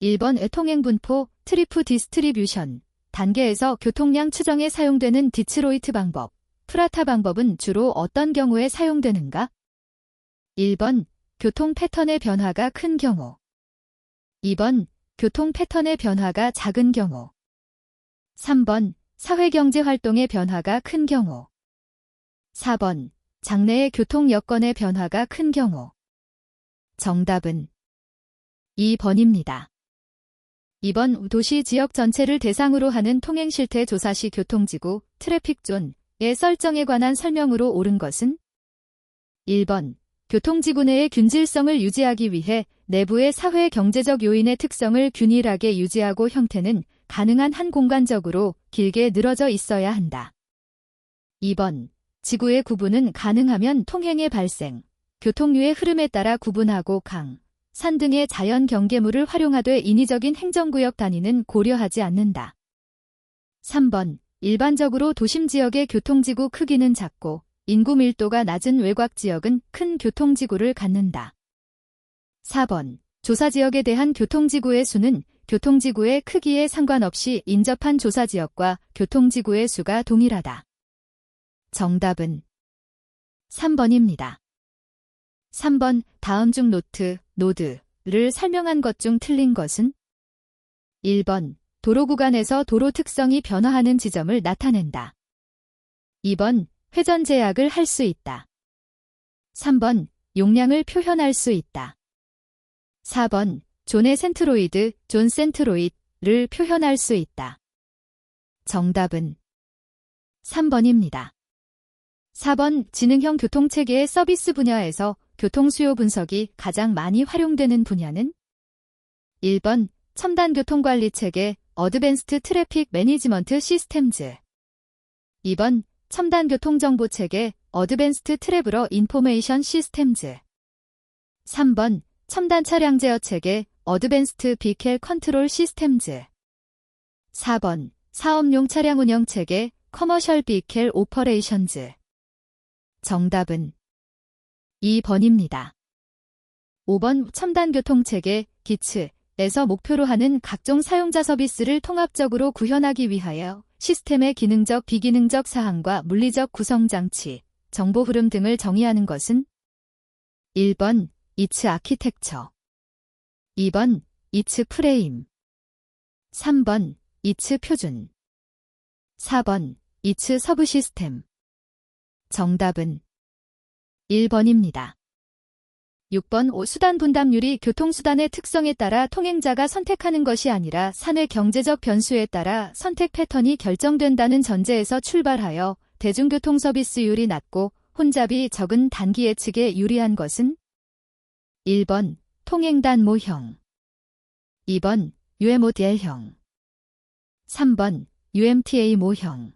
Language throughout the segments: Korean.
1번 통행분포, 트리프 디스트리뷰션. 단계에서 교통량 추정에 사용되는 디츠로이트 방법, 프라타 방법은 주로 어떤 경우에 사용되는가? 1번 교통 패턴의 변화가 큰 경우. 2번 교통 패턴의 변화가 작은 경우. 3번 사회경제 활동의 변화가 큰 경우. 4번 장래의 교통 여건의 변화가 큰 경우. 정답은 2번입니다. 2번 도시 지역 전체를 대상으로 하는 통행실태 조사 시 교통지구, 트래픽존의 설정에 관한 설명으로 옳은 것은? 1번 교통지구 내의 균질성을 유지하기 위해 내부의 사회 경제적 요인의 특성을 균일하게 유지하고 형태는 가능한 한 공간적으로 길게 늘어져 있어야 한다. 2번 지구의 구분은 가능하면 통행의 발생, 교통류의 흐름에 따라 구분하고 강, 산 등의 자연 경계물을 활용하되 인위적인 행정구역 단위는 고려하지 않는다. 3번 일반적으로 도심 지역의 교통지구 크기는 작고 인구 밀도가 낮은 외곽 지역은 큰 교통지구를 갖는다. 4번 조사지역에 대한 교통지구의 수는 교통지구의 크기에 상관없이 인접한 조사지역과 교통지구의 수가 동일하다. 정답은 3번입니다. 3번 다음 중 노드를 설명한 것 중 틀린 것은? 1번 도로 구간에서 도로 특성이 변화하는 지점을 나타낸다. 2번 회전 제약을 할 수 있다. 3번 용량을 표현할 수 있다. 4번 존 센트로이드를 표현할 수 있다. 정답은 3번입니다. 4번 지능형 교통체계의 서비스 분야에서 교통수요 분석이 가장 많이 활용되는 분야는? 1번 첨단 교통관리체계 어드밴스드 트래픽 매니지먼트 시스템즈. 2번 첨단 교통정보체계 어드밴스드 트래블러 인포메이션 시스템즈. 3번 첨단 차량 제어체계 어드밴스드 비켈 컨트롤 시스템즈. 4번 사업용 차량 운영체계 커머셜 비켈 오퍼레이션즈. 정답은 2번입니다. 5번 첨단 교통체계 기츠에서 목표로 하는 각종 사용자 서비스를 통합적으로 구현하기 위하여 시스템의 기능적 비기능적 사항과 물리적 구성장치, 정보 흐름 등을 정의하는 것은? 1번 이츠 아키텍처. 2번 이츠 프레임. 3번 이츠 표준. 4번 이츠 서브 시스템. 정답은 1번입니다. 6번 수단 분담률이 교통수단의 특성에 따라 통행자가 선택하는 것이 아니라 사회 경제적 변수에 따라 선택 패턴이 결정된다는 전제에서 출발하여 대중교통 서비스율이 낮고 혼잡이 적은 단기 예측에 유리한 것은? 1번 통행단 모형. 2번 UMODL형. 3번 UMTA 모형.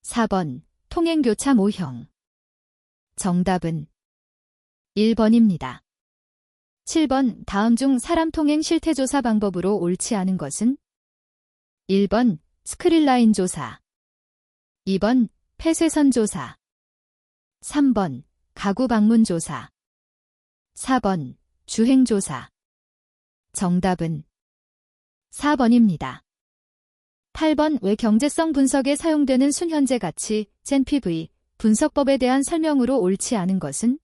4번 통행교차 모형. 정답은 1번입니다. 7번 다음 중 사람 통행 실태조사 방법으로 옳지 않은 것은? 1번 스크린라인 조사. 2번 폐쇄선 조사. 3번 가구 방문 조사. 4번 주행 조사. 정답은 4번입니다. 8번 왜 경제성 분석에 사용되는 순현재 가치, GenPV, 분석법에 대한 설명으로 옳지 않은 것은?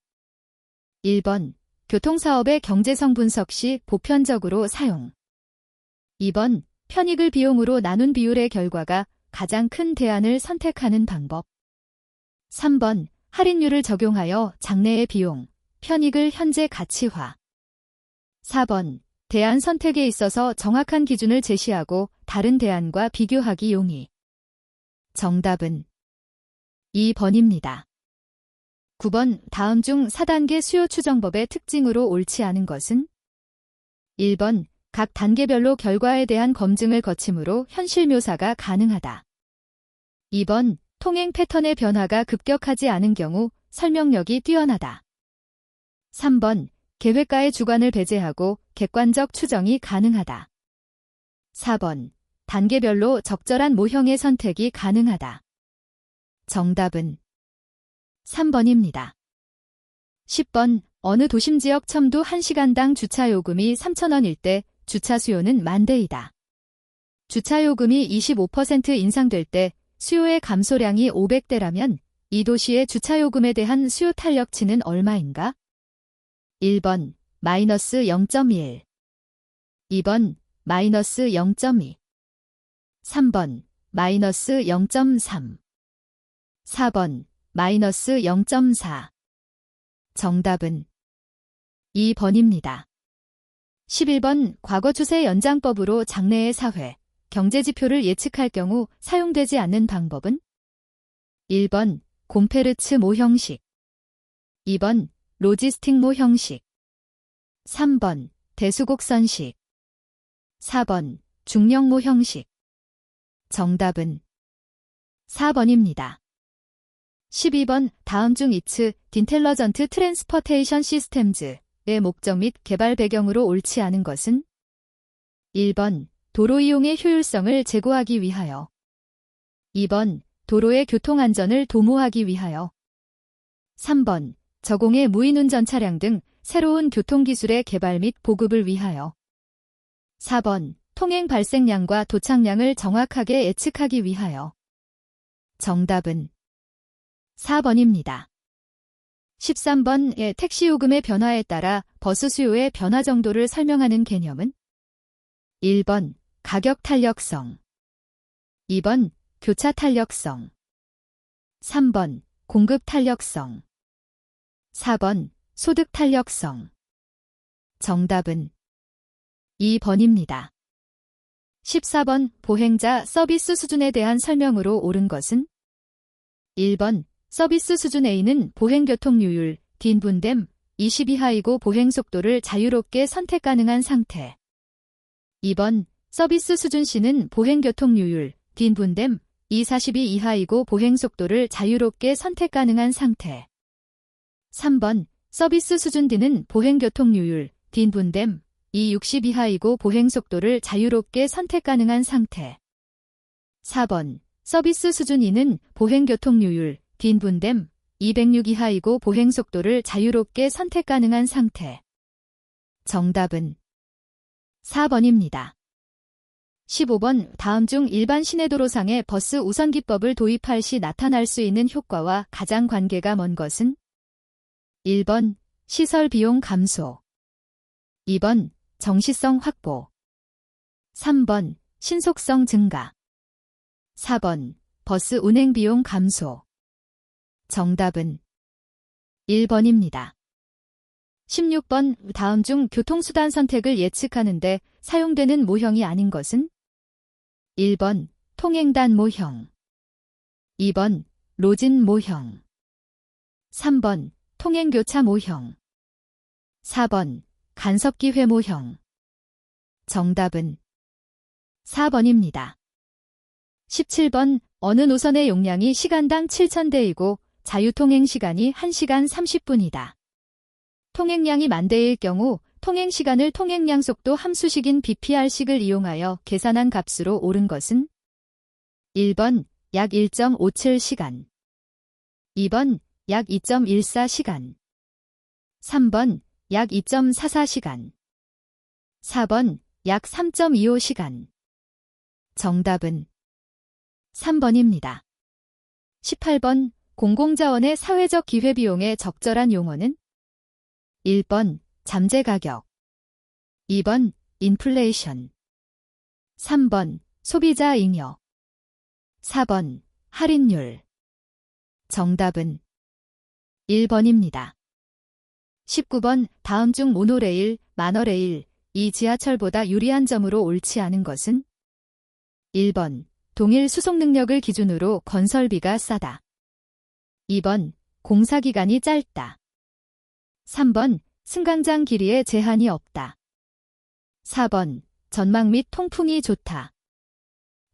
1번 교통사업의 경제성 분석 시 보편적으로 사용. 2번 편익을 비용으로 나눈 비율의 결과가 가장 큰 대안을 선택하는 방법. 3번 할인율을 적용하여 장래의 비용, 편익을 현재 가치화. 4번 대안 선택에 있어서 정확한 기준을 제시하고 다른 대안과 비교하기 용이. 정답은 2번입니다. 9번 다음 중 4단계 수요 추정법의 특징으로 옳지 않은 것은? 1번 각 단계별로 결과에 대한 검증을 거침으로 현실 묘사가 가능하다. 2번 통행 패턴의 변화가 급격하지 않은 경우 설명력이 뛰어나다. 3번 계획가의 주관을 배제하고 객관적 추정이 가능하다. 4번 단계별로 적절한 모형의 선택이 가능하다. 정답은 3번입니다. 10번 어느 도심지역 첨도 1시간당 주차 요금이 3,000원일 때 주차 수요는 만대이다. 주차요금이 25% 인상될 때 수요의 감소량이 500대라면 이 도시의 주차요금에 대한 수요 탄력치는 얼마인가? 1번 마이너스 0.1, 2번 마이너스 0.2, 3번 마이너스 0.3, 4번 마이너스 0.4. 정답은 2번입니다. 11번 과거 추세 연장법으로 장래의 사회, 경제지표를 예측할 경우 사용되지 않는 방법은? 1번 곰페르츠 모 형식, 2번 로지스틱 모 형식, 3번 대수곡선식, 4번 중력모 형식. 정답은 4번입니다. 12번 다음 중 이츠 인텔러전트 트랜스포테이션 시스템즈의 목적 및 개발 배경으로 옳지 않은 것은? 1번 도로 이용의 효율성을 제고하기 위하여, 2번 도로의 교통안전을 도모하기 위하여, 3번 저공해 무인운전 차량 등 새로운 교통기술의 개발 및 보급을 위하여, 4번 통행 발생량과 도착량을 정확하게 예측하기 위하여. 정답은 4번입니다. 13번의 택시 요금의 변화에 따라 버스 수요의 변화 정도를 설명하는 개념은? 1번 가격 탄력성, 2번 교차 탄력성, 3번 공급 탄력성, 4번 소득 탄력성. 정답은 2번입니다. 14번 보행자 서비스 수준에 대한 설명으로 옳은 것은? 1번 서비스 수준 A는 보행교통률, 빈분됨, 20 이하이고 보행속도를 자유롭게 선택 가능한 상태. 2번 서비스 수준 C는 보행교통률, 빈분됨, 40이 이하이고 보행속도를 자유롭게 선택 가능한 상태. 3번 서비스 수준 D는 보행교통률, 빈분됨, 60 이하이고 보행속도를 자유롭게 선택 가능한 상태. 4번 서비스 수준 E는 보행교통률, 빈분됨, 206 이하이고 보행속도를 자유롭게 선택 가능한 상태. 정답은 4번입니다. 15번 다음 중 일반 시내도로상에 버스 우선기법을 도입할 시 나타날 수 있는 효과와 가장 관계가 먼 것은? 1번 시설 비용 감소, 2번 정시성 확보, 3번 신속성 증가, 4번 버스 운행 비용 감소. 정답은 1번입니다. 16번 다음 중 교통수단 선택을 예측하는데 사용되는 모형이 아닌 것은? 1번 통행단 모형, 2번 로진 모형, 3번 통행교차 모형, 4번 간섭기회 모형. 정답은 4번입니다. 17번 어느 노선의 용량이 시간당 7,000대이고 자유통행 시간이 1시간 30분이다. 통행량이 만대일 경우 통행시간을 통행량 속도 함수식인 BPR식을 이용하여 계산한 값으로 옳은 것은? 1번 약 1.57시간, 2번 약 2.14시간, 3번 약 2.44시간, 4번 약 3.25시간. 정답은 3번입니다. 18번 공공자원의 사회적 기회비용의 적절한 용어는? 1번 잠재가격, 2번 인플레이션, 3번 소비자 잉여, 4번 할인율. 정답은 1번입니다. 19번 다음 중 모노레일, 만어레일, 이 지하철보다 유리한 점으로 옳지 않은 것은? 1번 동일 수송 능력을 기준으로 건설비가 싸다, 2번 공사기간이 짧다, 3번 승강장 길이에 제한이 없다, 4번 전망 및 통풍이 좋다.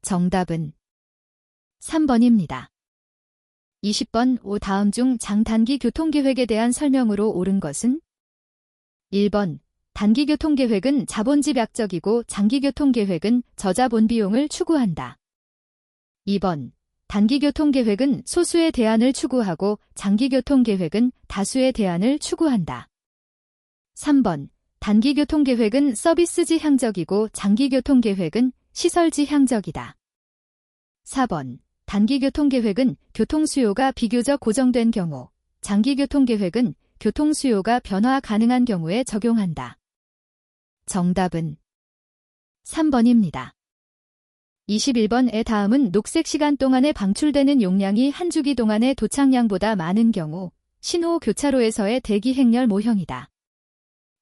정답은 3번입니다. 20번 다음 중 장단기 교통계획에 대한 설명으로 옳은 것은? 1번 단기교통계획은 자본집약적이고 장기교통계획은 저자본 비용을 추구한다. 2번 단기교통계획은 소수의 대안을 추구하고 장기교통계획은 다수의 대안을 추구한다. 3번 단기교통계획은 서비스 지향적이고 장기교통계획은 시설 지향적이다. 4번. 단기교통계획은 교통수요가 비교적 고정된 경우, 장기교통계획은 교통수요가 변화 가능한 경우에 적용한다. 정답은 3번입니다. 21번의 다음은 녹색 시간 동안에 방출되는 용량이 한 주기 동안의 도착량보다 많은 경우 신호 교차로에서의 대기 행렬 모형이다.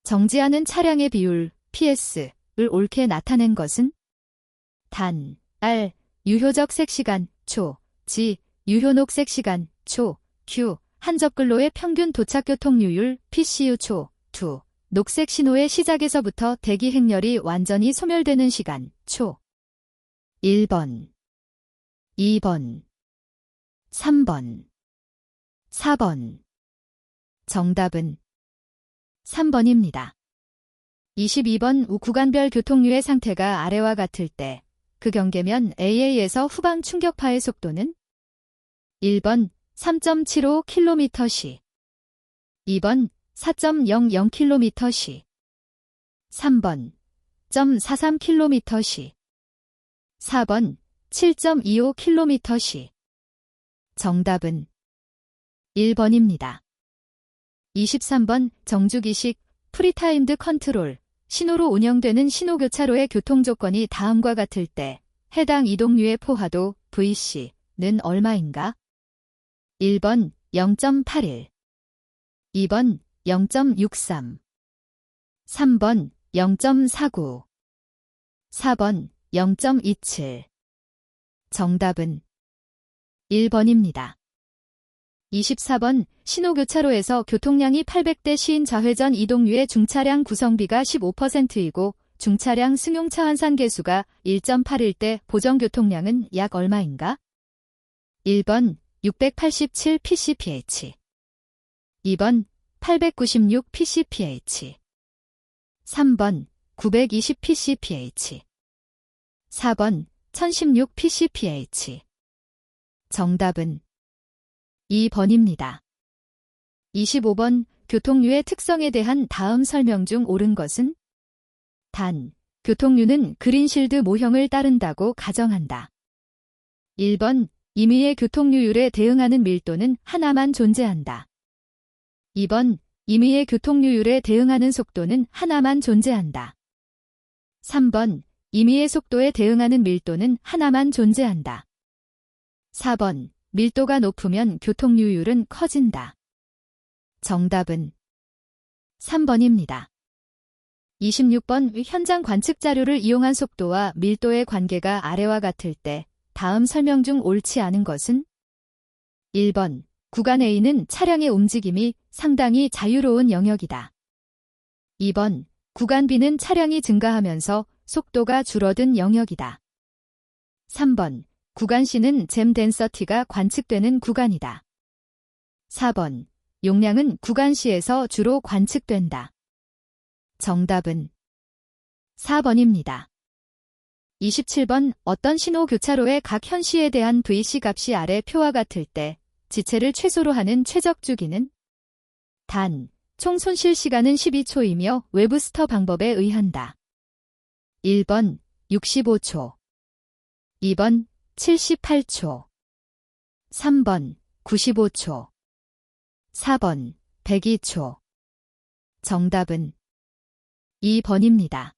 정지하는 차량의 비율, PS를 옳게 나타낸 것은 단, R, 유효적 색시간, 초, G, 유효녹색 시간, 초, Q, 한접근로의 평균 도착교통유율, PCU 초, 2, 녹색 신호의 시작에서부터 대기 행렬이 완전히 소멸되는 시간, 초. 1번, 2번, 3번, 4번. 정답은 3번입니다. 22번 구간별 교통류의 상태가 아래와 같을 때 그 경계면 AA에서 후방 충격파의 속도는 1번 3.75km/시, 2번 4.00km/시, 3번 0.43km/시, 4번 7.25km/시. 정답은 1번입니다. 23번 정주기식 프리타임드 컨트롤 신호로 운영되는 신호교차로의 교통조건이 다음과 같을 때 해당 이동류의 포화도 VC는 얼마인가? 1번 0.81, 2번 0.63, 3번 0.49, 4번 0.27. 정답은 1번입니다. 24번 신호교차로에서 교통량이 800대 시인 좌회전 이동류의 중차량 구성비가 15%이고 중차량 승용차 환산 개수가 1.8일 때 보정교통량은 약 얼마인가? 1번 687 pcph, 2번 896 pcph, 3번 920 pcph, 4번 1016 pcph. 정답은 2번입니다. 25번 교통류의 특성에 대한 다음 설명 중 옳은 것은 단, 교통류는 그린실드 모형을 따른다고 가정한다. 1번 임의의 교통류율에 대응하는 밀도는 하나만 존재한다. 2번 임의의 교통류율에 대응하는 속도는 하나만 존재한다. 3번 임의의 속도에 대응하는 밀도는 하나만 존재한다. 4번 밀도가 높으면 교통류율은 커진다. 정답은 3번입니다. 26번 현장 관측 자료를 이용한 속도와 밀도의 관계가 아래와 같을 때 다음 설명 중 옳지 않은 것은 1번 구간 A는 차량의 움직임이 상당히 자유로운 영역이다. 2번 구간 B는 차량이 증가하면서 속도가 줄어든 영역이다. 3번 구간 C는 잼 덴서티가 관측되는 구간이다. 4번 용량은 구간 C에서 주로 관측된다. 정답은 4번입니다. 27번 어떤 신호 교차로의 각 현시에 대한 VC 값이 아래 표와 같을 때 지체를 최소로 하는 최적 주기는 단, 총 손실 시간은 12초이며 웨브스터 방법에 의한다. 1번 65초, 2번 78초, 3번 95초, 4번 102초. 정답은 2번입니다.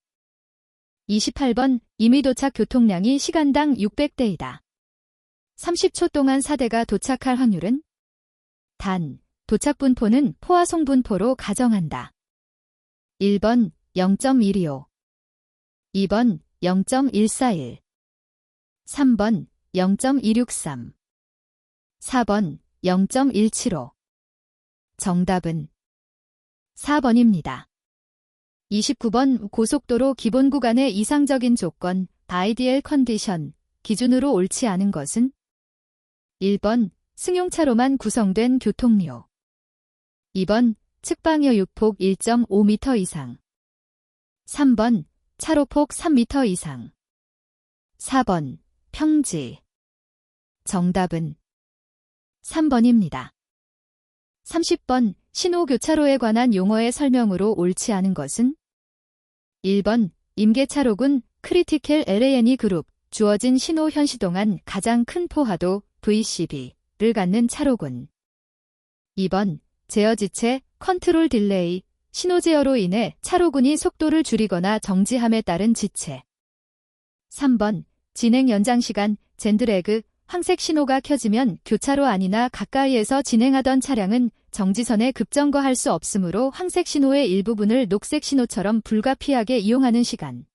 28번 임의 도착 교통량이 시간당 600대이다. 30초 동안 4대가 도착할 확률은 단, 도착 분포는 포화송 분포로 가정한다. 1번 0.125, 2번 0.141, 3번 0.263, 4번 0.175. 정답은 4번입니다. 29번 고속도로 기본 구간의 이상적인 조건, 아이디얼 컨디션, 기준으로 옳지 않은 것은 1번 승용차로만 구성된 교통료, 2번 측방여 유폭 1.5m 이상, 3번 차로폭 3m 이상, 4번 평지. 정답은 3번입니다. 30번 신호교차로에 관한 용어의 설명으로 옳지 않은 것은 1번 임계차로군 크리티컬 LANE 그룹 주어진 신호 현시 동안 가장 큰 포화도 VCB를 갖는 차로군. 2번 제어지체 컨트롤 딜레이 신호 제어로 인해 차로군이 속도를 줄이거나 정지함에 따른 지체. 3번 진행 연장시간 젠드래그 황색 신호가 켜지면 교차로 안이나 가까이에서 진행하던 차량은 정지선에 급정거할 수 없으므로 황색 신호의 일부분을 녹색 신호처럼 불가피하게 이용하는 시간.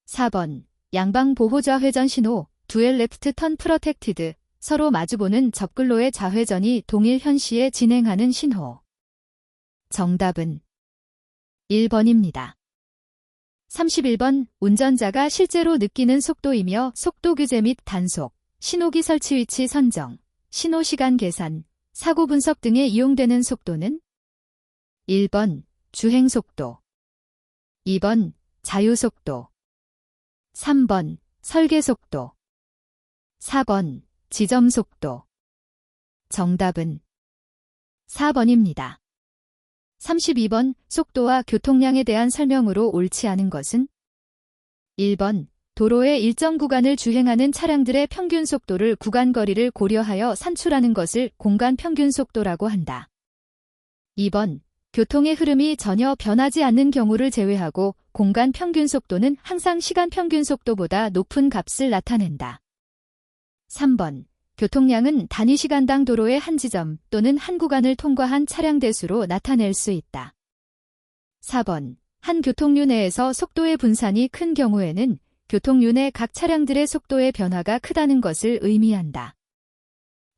4번 양방 보호 좌회전 신호 듀얼 레프트 턴 프로텍티드 서로 마주보는 접근로의 좌회전이 동일 현시에 진행하는 신호. 정답은 1번입니다. 31번 운전자가 실제로 느끼는 속도이며 속도 규제 및 단속, 신호기 설치 위치 선정, 신호시간 계산, 사고 분석 등에 이용되는 속도는 1번 주행속도, 2번 자유속도, 3번 설계속도, 4번 지점속도. 정답은 4번입니다. 32번 속도와 교통량에 대한 설명으로 옳지 않은 것은 1번 도로의 일정 구간을 주행하는 차량들의 평균 속도를 구간 거리를 고려하여 산출하는 것을 공간 평균 속도라고 한다. 2번 교통의 흐름이 전혀 변하지 않는 경우를 제외하고 공간 평균 속도는 항상 시간 평균 속도보다 높은 값을 나타낸다. 3번 교통량은 단위 시간당 도로의 한 지점 또는 한 구간을 통과한 차량 대수로 나타낼 수 있다. 4번 한 교통류 내에서 속도의 분산이 큰 경우에는 교통류 내 각 차량들의 속도의 변화가 크다는 것을 의미한다.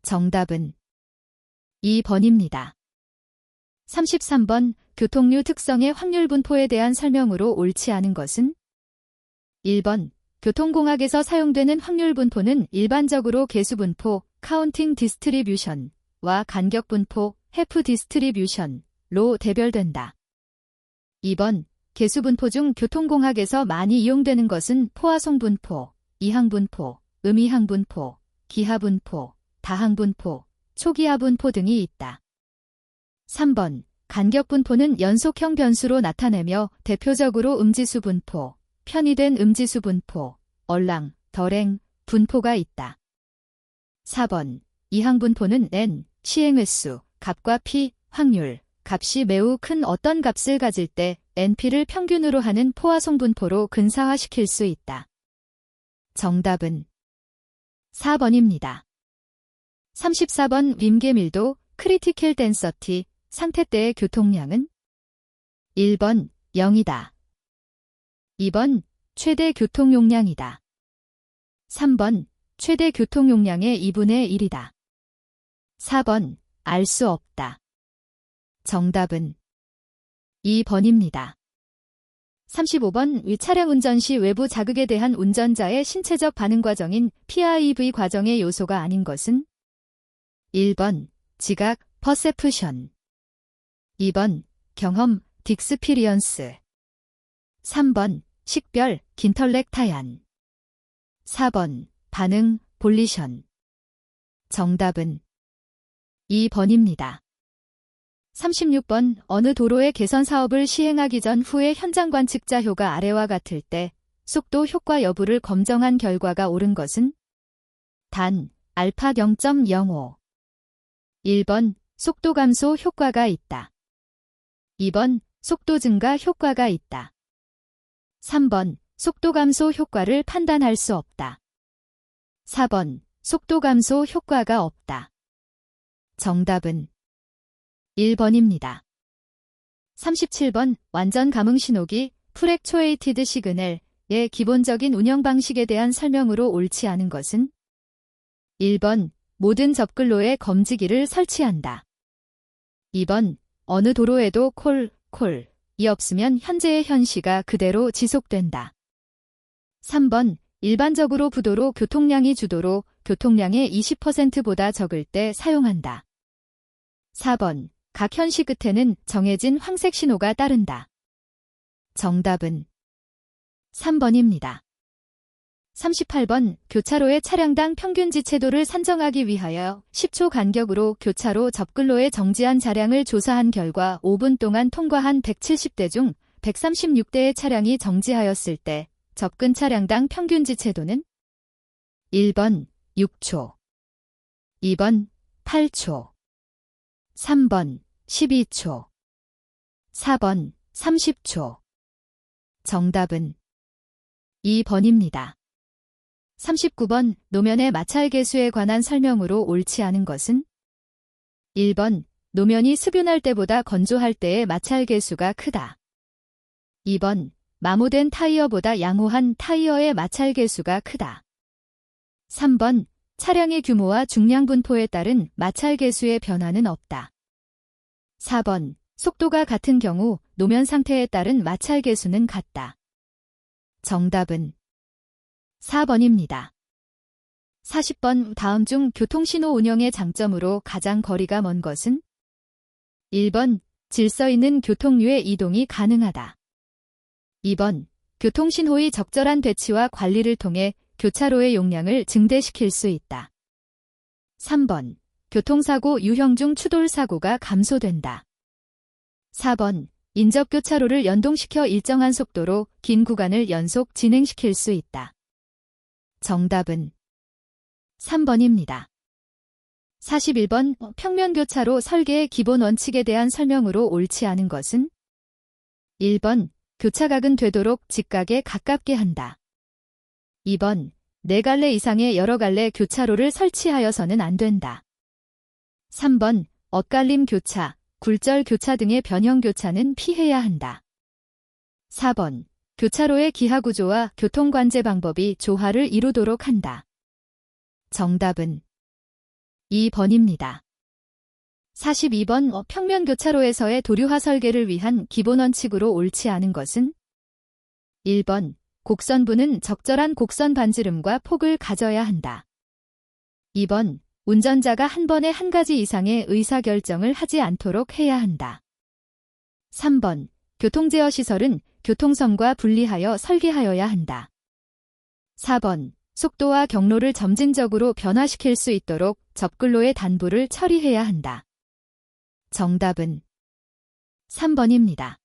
정답은 2번입니다. 33번 교통류 특성의 확률 분포에 대한 설명으로 옳지 않은 것은 1번 교통공학에서 사용되는 확률 분포는 일반적으로 개수 분포, 카운팅 디스트리뷰션과 간격 분포, 해프 디스트리뷰션로 대별된다. 2번 개수 분포 중 교통공학에서 많이 이용되는 것은 포화송 분포, 이항 분포, 음이항 분포, 기하 분포, 다항 분포, 초기하 분포 등이 있다. 3번 간격 분포는 연속형 변수로 나타내며 대표적으로 음지수 분포, 편의된 음지수 분포, 얼랑, 덜행, 분포가 있다. 4번 이항 분포는 n, 시행횟수, 값과 p, 확률, 값이 매우 큰 어떤 값을 가질 때 np를 평균으로 하는 포화송 분포로 근사화시킬 수 있다. 정답은 4번입니다. 34번 림계 밀도, 크리티컬 덴서티, 상태 때의 교통량은 1번 0이다. 2번 최대 교통용량이다. 3번 최대 교통용량의 2분의 1이다. 4번 알 수 없다. 정답은 2번입니다. 35번 위 차량 운전 시 외부 자극에 대한 운전자의 신체적 반응 과정인 PIV 과정의 요소가 아닌 것은 1번 지각, 퍼세프션 2번 경험, 딕스피리언스 3번 식별, 긴털렉 타얀 4번 반응, 볼리션. 정답은 2번입니다. 36번 어느 도로의 개선 사업을 시행하기 전 후의 현장 관측자 효가 아래와 같을 때 속도 효과 여부를 검정한 결과가 옳은 것은 단 알파 0.05 1번 속도 감소 효과가 있다. 2번 속도 증가 효과가 있다. 3번 속도 감소 효과를 판단할 수 없다. 4번 속도 감소 효과가 없다. 정답은 1번입니다. 37번 완전 감응 신호기 프랙추에이티드 시그널의 기본적인 운영 방식에 대한 설명으로 옳지 않은 것은 1번 모든 접근로에 검지기를 설치한다. 2번 어느 도로에도 콜이 없으면 현재의 현시가 그대로 지속된다. 3번 일반적으로 부도로 교통량이 주도로 교통량의 20%보다 적을 때 사용한다. 4번 각 현시 끝에는 정해진 황색 신호가 따른다. 정답은 3번입니다. 38번 교차로의 차량당 평균 지체도를 산정하기 위하여 10초 간격으로 교차로 접근로에 정지한 차량을 조사한 결과 5분 동안 통과한 170대 중 136대의 차량이 정지하였을 때 접근 차량당 평균 지체도는 1번 6초, 2번 8초, 3번 12초, 4번 30초. 정답은 2번입니다. 39번 노면의 마찰 계수에 관한 설명으로 옳지 않은 것은 1번 노면이 습윤할 때보다 건조할 때의 마찰 계수가 크다. 2번 마모된 타이어보다 양호한 타이어의 마찰 계수가 크다. 3번 차량의 규모와 중량 분포에 따른 마찰 계수의 변화는 없다. 4번 속도가 같은 경우 노면 상태에 따른 마찰 계수는 같다. 정답은 4번입니다. 40번 다음 중 교통신호 운영의 장점으로 가장 거리가 먼 것은 1번 질서 있는 교통류의 이동이 가능하다. 2번 교통신호의 적절한 배치와 관리를 통해 교차로의 용량을 증대시킬 수 있다. 3번 교통사고 유형 중 추돌사고가 감소된다. 4번 인접교차로를 연동시켜 일정한 속도로 긴 구간을 연속 진행시킬 수 있다. 정답은 3번입니다. 41번 평면교차로 설계의 기본 원칙에 대한 설명으로 옳지 않은 것은 1번 교차각은 되도록 직각에 가깝게 한다. 2번 4갈래 이상의 여러 갈래 교차로를 설치하여서는 안 된다. 3번 엇갈림 교차, 굴절 교차 등의 변형 교차는 피해야 한다. 4번 교차로의 기하구조와 교통관제 방법이 조화를 이루도록 한다. 정답은 2번입니다. 42번 평면 교차로에서의 도류화 설계를 위한 기본 원칙으로 옳지 않은 것은 1번 곡선부는 적절한 곡선 반지름과 폭을 가져야 한다. 2번 운전자가 한 번에 한 가지 이상의 의사결정을 하지 않도록 해야 한다. 3번 교통제어 시설은 교통선과 분리하여 설계하여야 한다. 4번 속도와 경로를 점진적으로 변화시킬 수 있도록 접근로의 단부를 처리해야 한다. 정답은 3번입니다.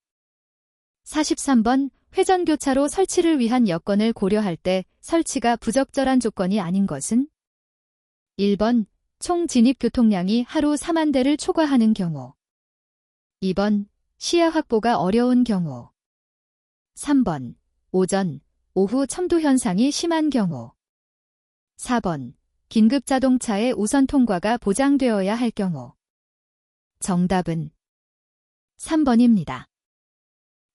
43번 회전교차로 설치를 위한 여건을 고려할 때 설치가 부적절한 조건이 아닌 것은 1번 총 진입 교통량이 하루 4만 대를 초과하는 경우 2번 시야 확보가 어려운 경우 3번 오전, 오후 첨도 현상이 심한 경우 4번 긴급 자동차의 우선 통과가 보장되어야 할 경우 정답은 3번입니다.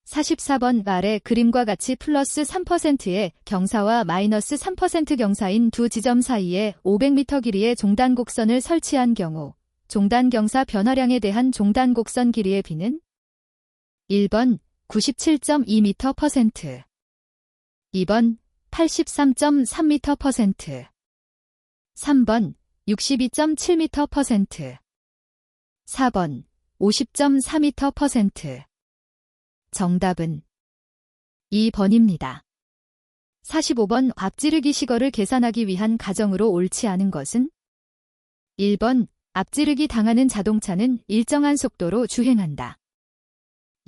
44번 아래 그림과 같이 플러스 3%의 경사와 마이너스 3% 경사인 두 지점 사이에 500m 길이의 종단 곡선을 설치한 경우 종단 경사 변화량에 대한 종단 곡선 길이의 비는 1번 97.2m%, 2번 83.3m%, 3번 62.7m%, 4번 50.4m%. 정답은 2번입니다. 45번 앞지르기 시거를 계산하기 위한 가정으로 옳지 않은 것은 1번 앞지르기 당하는 자동차는 일정한 속도로 주행한다.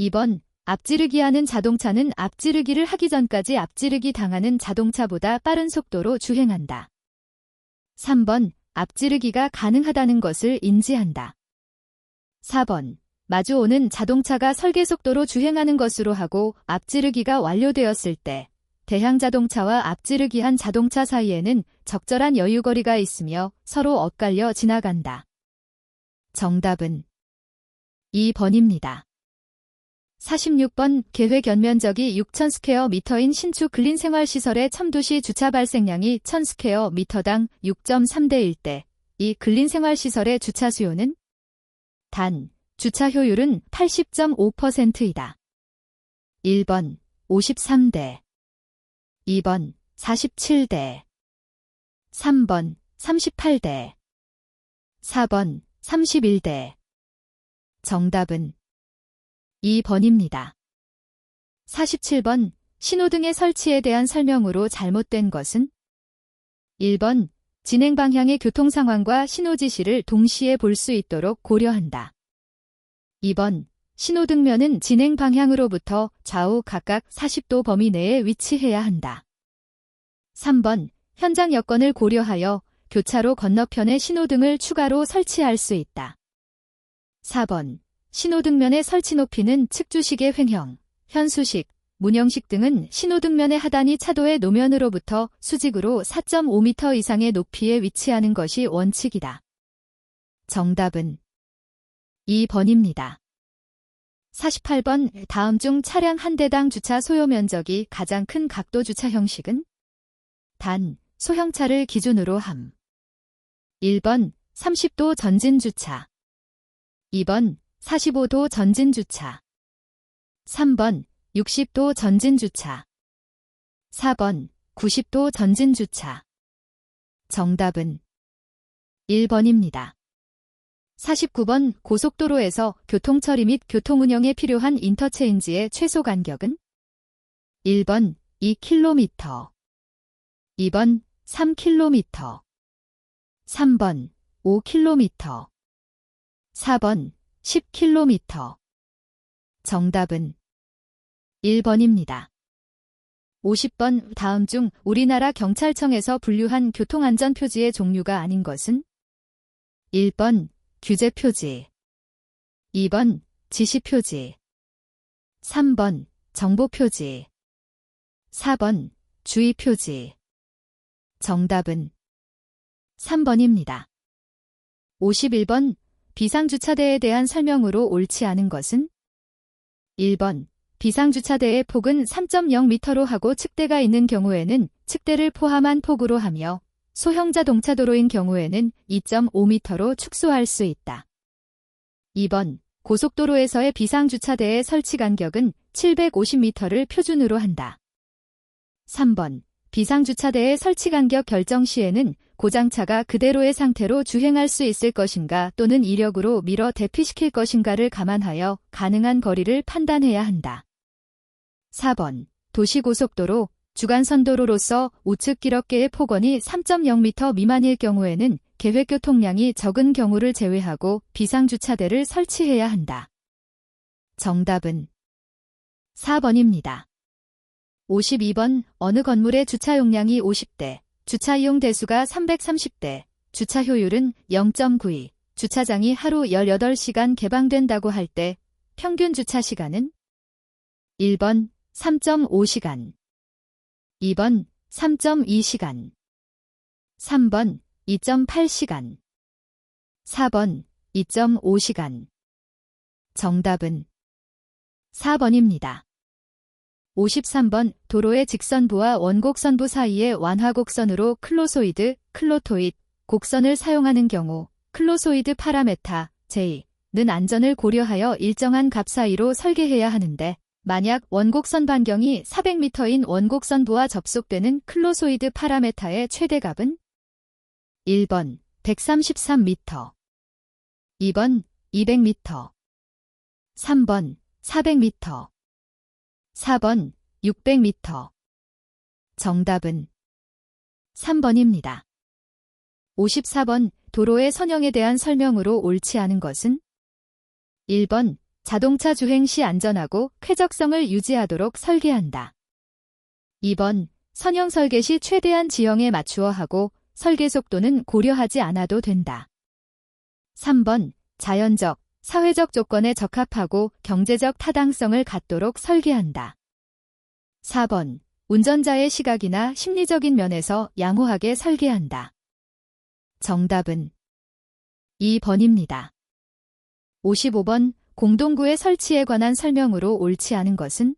2번 앞지르기 하는 자동차는 앞지르기를 하기 전까지 앞지르기 당하는 자동차보다 빠른 속도로 주행한다. 3번 앞지르기가 가능하다는 것을 인지한다. 4번 마주오는 자동차가 설계 속도로 주행하는 것으로 하고 앞지르기가 완료되었을 때 대형 자동차와 앞지르기한 자동차 사이에는 적절한 여유거리가 있으며 서로 엇갈려 지나간다. 정답은 2번입니다. 46번 계획 연면적이 6,000스퀘어미터인 신축 근린생활시설의 첨도시 주차 발생량이 1,000스퀘어미터당 6.3대 1대 이 근린생활시설의 주차 수요는 단 주차 효율은 80.5%이다. 1번 53대, 2번 47대, 3번 38대, 4번 31대. 정답은 2번입니다. 47번 신호등의 설치에 대한 설명으로 잘못된 것은 1번 진행 방향의 교통 상황과 신호 지시를 동시에 볼 수 있도록 고려한다. 2번 신호등면은 진행 방향으로부터 좌우 각각 40도 범위 내에 위치해야 한다. 3번 현장 여건을 고려하여 교차로 건너편에 신호등을 추가로 설치할 수 있다. 4번 신호등면의 설치 높이는 측주식의 횡형, 현수식, 문형식 등은 신호등면의 하단이 차도의 노면으로부터 수직으로 4.5m 이상의 높이에 위치하는 것이 원칙이다. 정답은 2번입니다. 48번 다음 중 차량 한 대당 주차 소요 면적이 가장 큰 각도 주차 형식은? 단, 소형차를 기준으로 함. 1번 30도 전진 주차, 2번 45도 전진 주차, 3번 60도 전진 주차, 4번 90도 전진 주차. 정답은 1번입니다. 49번 고속도로에서 교통처리 및 교통운영에 필요한 인터체인지의 최소 간격은? 1번 2km, 2번 3km, 3번 5km, 4번 10km. 정답은 1번입니다. 50번 다음 중 우리나라 경찰청에서 분류한 교통안전표지의 종류가 아닌 것은? 1번 규제표지, 2번 지시표지, 3번 정보표지, 4번 주의표지. 정답은 3번입니다. 51번 비상주차대에 대한 설명으로 옳지 않은 것은? 1번 비상주차대의 폭은 3.0m로 하고 측대가 있는 경우에는 측대를 포함한 폭으로 하며 소형 자동차 도로인 경우에는 2.5m로 축소할 수 있다. 2번 고속도로에서의 비상주차대의 설치 간격은 750m를 표준으로 한다. 3번 비상주차대의 설치 간격 결정 시에는 고장차가 그대로의 상태로 주행할 수 있을 것인가 또는 이력으로 밀어 대피시킬 것인가를 감안하여 가능한 거리를 판단해야 한다. 4번 도시고속도로, 주간선도로로서 우측 길어계의 폭원이 3.0m 미만일 경우에는 계획교통량이 적은 경우를 제외하고 비상주차대를 설치해야 한다. 정답은 4번입니다. 52번 어느 건물의 주차 용량이 50대, 주차 이용 대수가 330대, 주차 효율은 0.92, 주차장이 하루 18시간 개방된다고 할 때 평균 주차 시간은? 1번 3.5시간, 2번 3.2시간, 3번 2.8시간, 4번 2.5시간. 정답은 4번입니다. 53번 도로의 직선부와 원곡선부 사이의 완화곡선으로 클로소이드, 클로토ид, 곡선을 사용하는 경우 클로소이드 파라메타, J는 안전을 고려하여 일정한 값 사이로 설계해야 하는데 만약 원곡선 반경이 400m인 원곡선부와 접속되는 클로소이드 파라메타의 최대값은? 1번 133m, 2번 200m, 3번 400m, 4번 600m. 정답은 3번입니다. 54번 도로의 선형에 대한 설명으로 옳지 않은 것은? 1번 자동차 주행 시 안전하고 쾌적성을 유지하도록 설계한다. 2번 선형 설계 시 최대한 지형에 맞추어 하고 설계 속도는 고려하지 않아도 된다. 3번 자연적, 사회적 조건에 적합하고 경제적 타당성을 갖도록 설계한다. 4번 운전자의 시각이나 심리적인 면에서 양호하게 설계한다. 정답은 2번입니다. 55번 공동구의 설치에 관한 설명으로 옳지 않은 것은?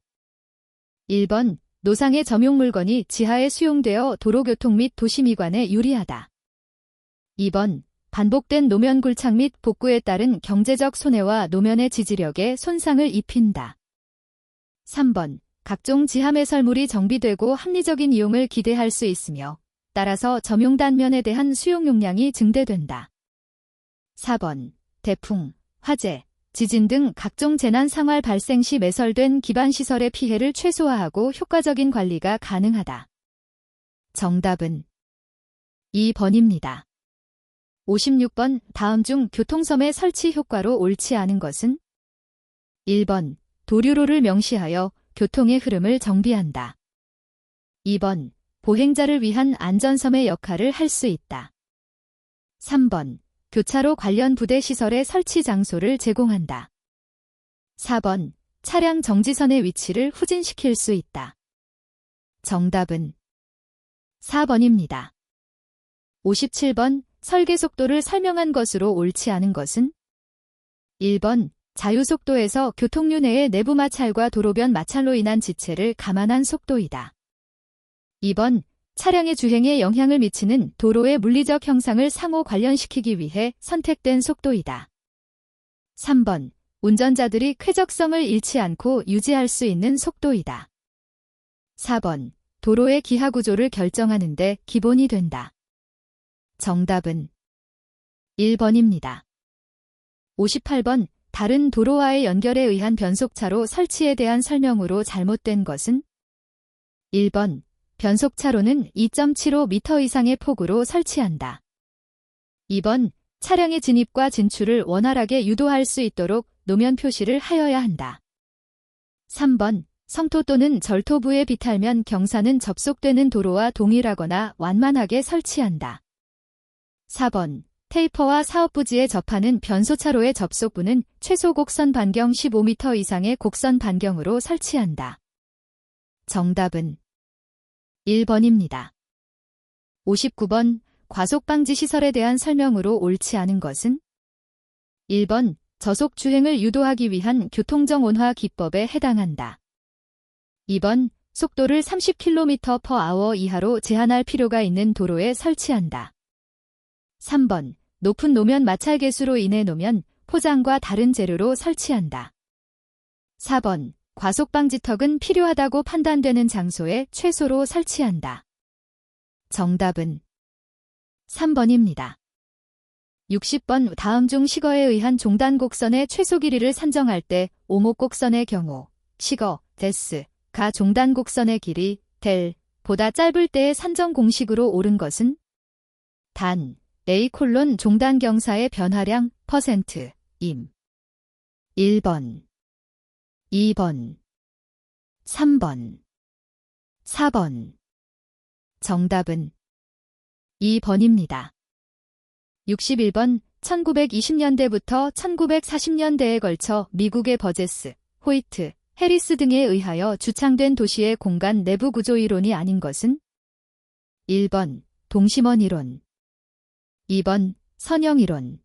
1번 노상의 점용 물건이 지하에 수용되어 도로교통 및 도시미관에 유리하다. 2번 반복된 노면 굴착 및 복구에 따른 경제적 손해와 노면의 지지력에 손상을 입힌다. 3번 각종 지하매설물이 정비되고 합리적인 이용을 기대할 수 있으며 따라서 점용 단면에 대한 수용 용량이 증대된다. 4번 태풍, 화재, 지진 등 각종 재난 상황 발생 시 매설된 기반시설의 피해를 최소화하고 효과적인 관리가 가능하다. 정답은 2번입니다. 56번 다음 중 교통섬의 설치 효과로 옳지 않은 것은? 1번. 도류로를 명시하여 교통의 흐름을 정비한다. 2번. 보행자를 위한 안전섬의 역할을 할 수 있다. 3번. 교차로 관련 부대 시설의 설치 장소를 제공한다. 4번. 차량 정지선의 위치를 후진시킬 수 있다. 정답은 4번입니다. 57번. 설계 속도를 설명한 것으로 옳지 않은 것은? 1번. 자유속도에서 교통류 내의 내부 마찰과 도로변 마찰로 인한 지체를 감안한 속도이다. 2번. 차량의 주행에 영향을 미치는 도로의 물리적 형상을 상호 관련시키기 위해 선택된 속도이다. 3번. 운전자들이 쾌적성을 잃지 않고 유지할 수 있는 속도이다. 4번. 도로의 기하 구조를 결정하는 데 기본이 된다. 정답은 1번입니다. 58번. 다른 도로와의 연결에 의한 변속차로 설치에 대한 설명으로 잘못된 것은? 1번. 변속차로는 2.75m 이상의 폭으로 설치한다. 2번. 차량의 진입과 진출을 원활하게 유도할 수 있도록 노면 표시를 하여야 한다. 3번. 성토 또는 절토부에 비탈면 경사는 접속되는 도로와 동일하거나 완만하게 설치한다. 4번. 테이퍼와 사업부지에 접하는 변소차로의 접속부는 최소 곡선 반경 15m 이상의 곡선 반경으로 설치한다. 정답은 1번입니다. 59번. 과속방지 시설에 대한 설명으로 옳지 않은 것은? 1번. 저속 주행을 유도하기 위한 교통정온화 기법에 해당한다. 2번. 속도를 30km/h 이하로 제한할 필요가 있는 도로에 설치한다. 3번. 높은 노면 마찰 개수로 인해 노면, 포장과 다른 재료로 설치한다. 4번. 과속방지턱은 필요하다고 판단되는 장소에 최소로 설치한다. 정답은 3번입니다. 60번. 다음 중 시거에 의한 종단 곡선의 최소 길이를 산정할 때 오목 곡선의 경우 시거, 데스가 종단 곡선의 길이 델 보다 짧을 때의 산정 공식으로 옳은 것은? 단 A: 종단 경사의 변화량 %임. 1번, 2번, 3번, 4번. 정답은 2번입니다. 61번. 1920년대부터 1940년대에 걸쳐 미국의 버제스, 호이트, 해리스 등에 의하여 주창된 도시의 공간 내부 구조 이론이 아닌 것은? 1번. 동심원 이론. 2번. 선형 이론.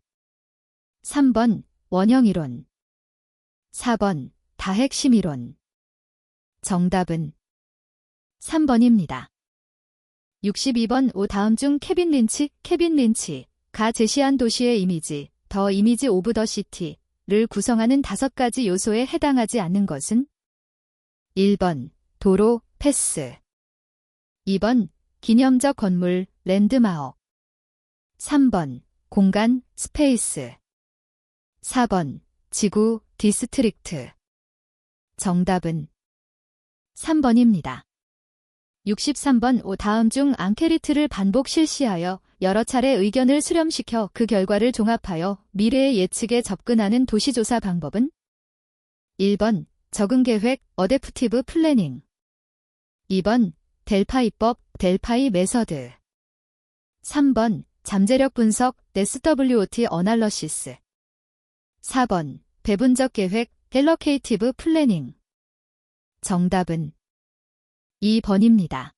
3번. 원형 이론. 4번. 다핵심 이론. 정답은 3번입니다. 62번. 다음 중 케빈 린치가 제시한 도시의 이미지, 더 이미지 오브 더 시티를 구성하는 5가지 요소에 해당하지 않는 것은? 1번. 도로, 패스. 2번. 기념적 건물, 랜드마크. 3번. 공간, 스페이스. 4번. 지구, 디스트릭트. 정답은 3번입니다. 63번. 다음 중 앙케리트를 반복 실시하여 여러 차례 의견을 수렴시켜 그 결과를 종합하여 미래의 예측에 접근하는 도시조사 방법은? 1번. 적응계획, 어댑티브 플래닝. 2번. 델파이법, 델파이 메서드. 3번. 잠재력 분석, SWOT 어널러시스. 4번. 배분적 계획, 델러케이티브 플래닝. 정답은 2번입니다.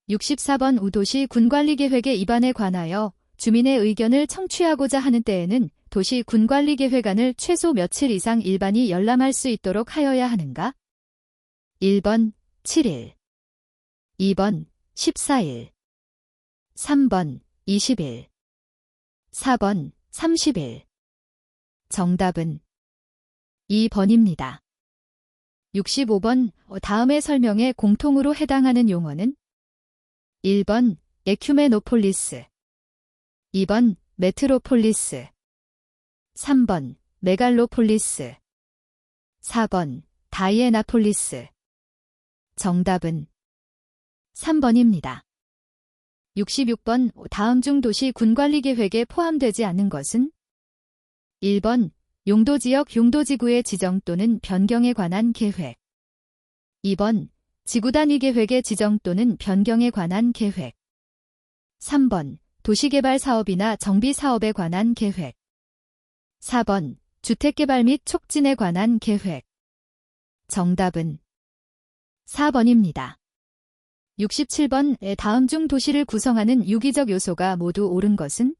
64번. 우도시 군관리계획의 입안에 관하여 주민의 의견을 청취하고자 하는 때에는 도시 군관리계획안을 최소 며칠 이상 일반이 열람할 수 있도록 하여야 하는가? 1번 7일, 2번 14일, 3번 20일, 4번 30일. 정답은 2번입니다. 65번. 다음의 설명에 공통으로 해당하는 용어는? 1번 에큐메노폴리스, 2번 메트로폴리스, 3번 메갈로폴리스, 4번 다이애나폴리스. 정답은 3번입니다. 66번. 다음 중 도시 군관리계획에 포함되지 않는 것은? 1번 용도지역 용도지구의 지정 또는 변경에 관한 계획. 2번 지구 단위 계획의 지정 또는 변경에 관한 계획. 3번 도시개발 사업이나 정비 사업에 관한 계획. 4번 주택개발 및 촉진에 관한 계획. 정답은 4번입니다. 67번의 다음 중 도시를 구성하는 유기적 요소가 모두 옳은 것은?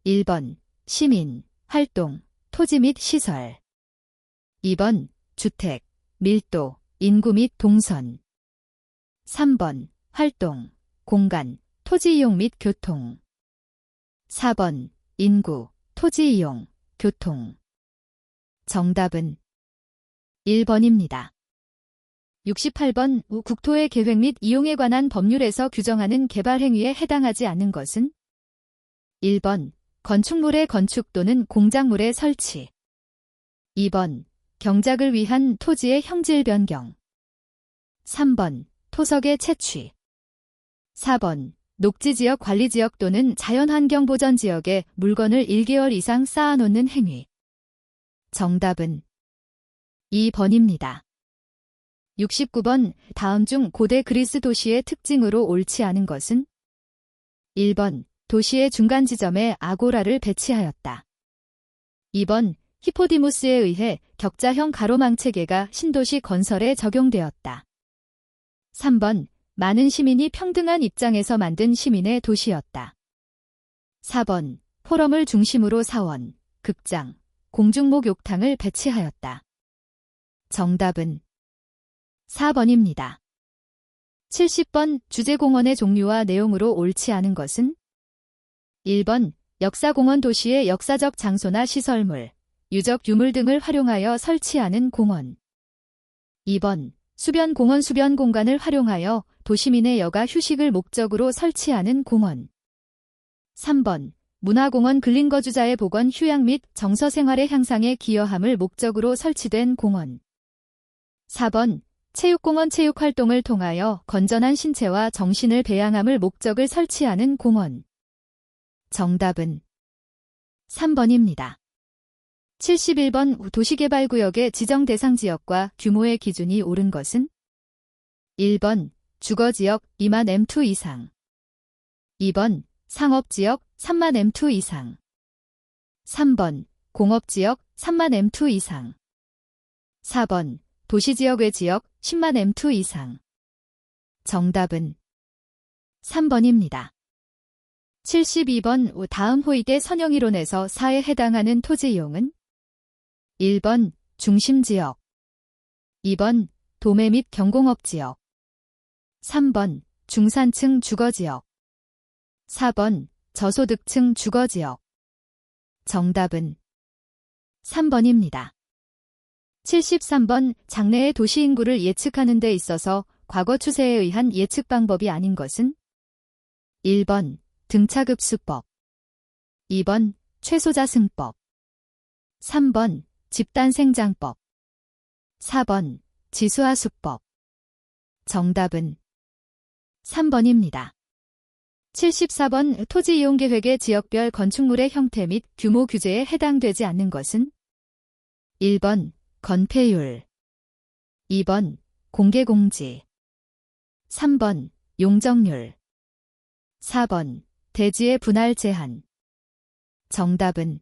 1번 시민, 활동, 토지 및 시설. 2번 주택, 밀도, 인구 및 동선. 3번 활동, 공간, 토지 이용 및 교통. 4번 인구, 토지 이용, 교통. 정답은 1번입니다. 68번 국토의 계획 및 이용에 관한 법률에서 규정하는 개발 행위에 해당하지 않는 것은? 1번 건축물의 건축 또는 공작물의 설치. 2번 경작을 위한 토지의 형질 변경. 3번 토석의 채취. 4번 녹지지역 관리지역 또는 자연환경보전지역에 물건을 1개월 이상 쌓아놓는 행위. 정답은 2번입니다. 69번 다음 중 고대 그리스 도시의 특징으로 옳지 않은 것은? 1번 도시의 중간 지점에 아고라를 배치하였다. 2번 히포디무스에 의해 격자형 가로망체계가 신도시 건설에 적용되었다. 3번 많은 시민이 평등한 입장에서 만든 시민의 도시였다. 4번 포럼을 중심으로 사원, 극장, 공중목욕탕을 배치하였다. 정답은 4번입니다. 70번 주제공원의 종류와 내용으로 옳지 않은 것은? 1번 역사공원 도시의 역사적 장소나 시설물, 유적 유물 등을 활용하여 설치하는 공원. 2번 수변공원 수변 공간을 활용하여 도시민의 여가 휴식을 목적으로 설치하는 공원. 3번 문화공원 근린거주자의 보건 휴양 및 정서 생활의 향상에 기여함을 목적으로 설치된 공원. 4번 체육공원 체육활동을 통하여 건전한 신체와 정신을 배양함을 목적을 설치하는 공원. 정답은 3번입니다. 71번 도시개발구역의 지정 대상 지역과 규모의 기준이 옳은 것은? 1번 주거지역 2만 M2 이상. 2번 상업지역 3만 M2 이상. 3번 공업지역 3만 M2 이상. 4번 도시지역 외지역 10만 M2 이상. 정답은 3번입니다. 72번 다음 호익의 선형이론에서 4에 해당하는 토지 이용은? 1번 중심지역. 2번 도매 및 경공업지역. 3번 중산층 주거지역. 4번 저소득층 주거지역. 정답은 3번입니다. 73번 장래의 도시 인구를 예측하는 데 있어서 과거 추세에 의한 예측 방법이 아닌 것은? 1번 등차급수법. 2번 최소자승법. 3번 집단생장법. 4번 지수하수법. 정답은 3번입니다. 74번 토지 이용 계획의 지역별 건축물의 형태 및 규모 규제에 해당되지 않는 것은? 1번 건폐율. 2번 공개공지. 3번 용적률. 4번 대지의 분할 제한. 정답은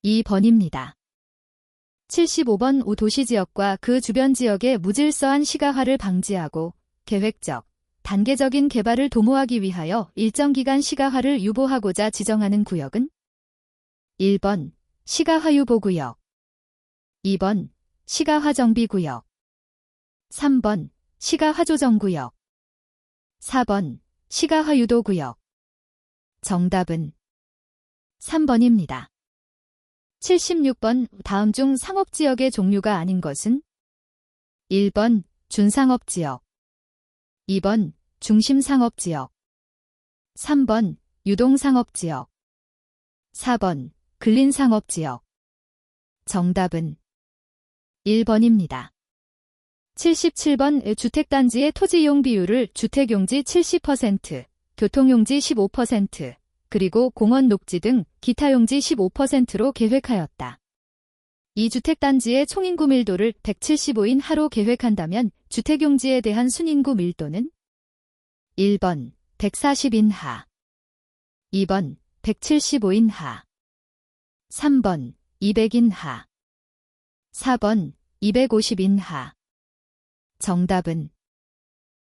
2번입니다. 75번 도시지역과 그 주변 지역의 무질서한 시가화를 방지하고 계획적, 단계적인 개발을 도모하기 위하여 일정 기간 시가화를 유보하고자 지정하는 구역은? 1번 시가화 유보구역. 2번 시가화 정비구역. 3번 시가화 조정구역. 4번 시가화 유도구역. 정답은 3번입니다. 76번 다음 중 상업지역의 종류가 아닌 것은? 1번 준상업지역. 2번 중심상업지역. 3번 유동상업지역. 4번 근린상업지역. 정답은 1번입니다. 77번 주택단지의 토지이용 비율을 주택용지 70%, 교통용지 15%, 그리고 공원 녹지 등 기타용지 15%로 계획하였다. 이 주택단지의 총인구 밀도를 175인 하로 계획한다면 주택용지에 대한 순인구 밀도는 1번 140인 하, 2번 175인 하, 3번 200인 하, 4번 250인 하. 정답은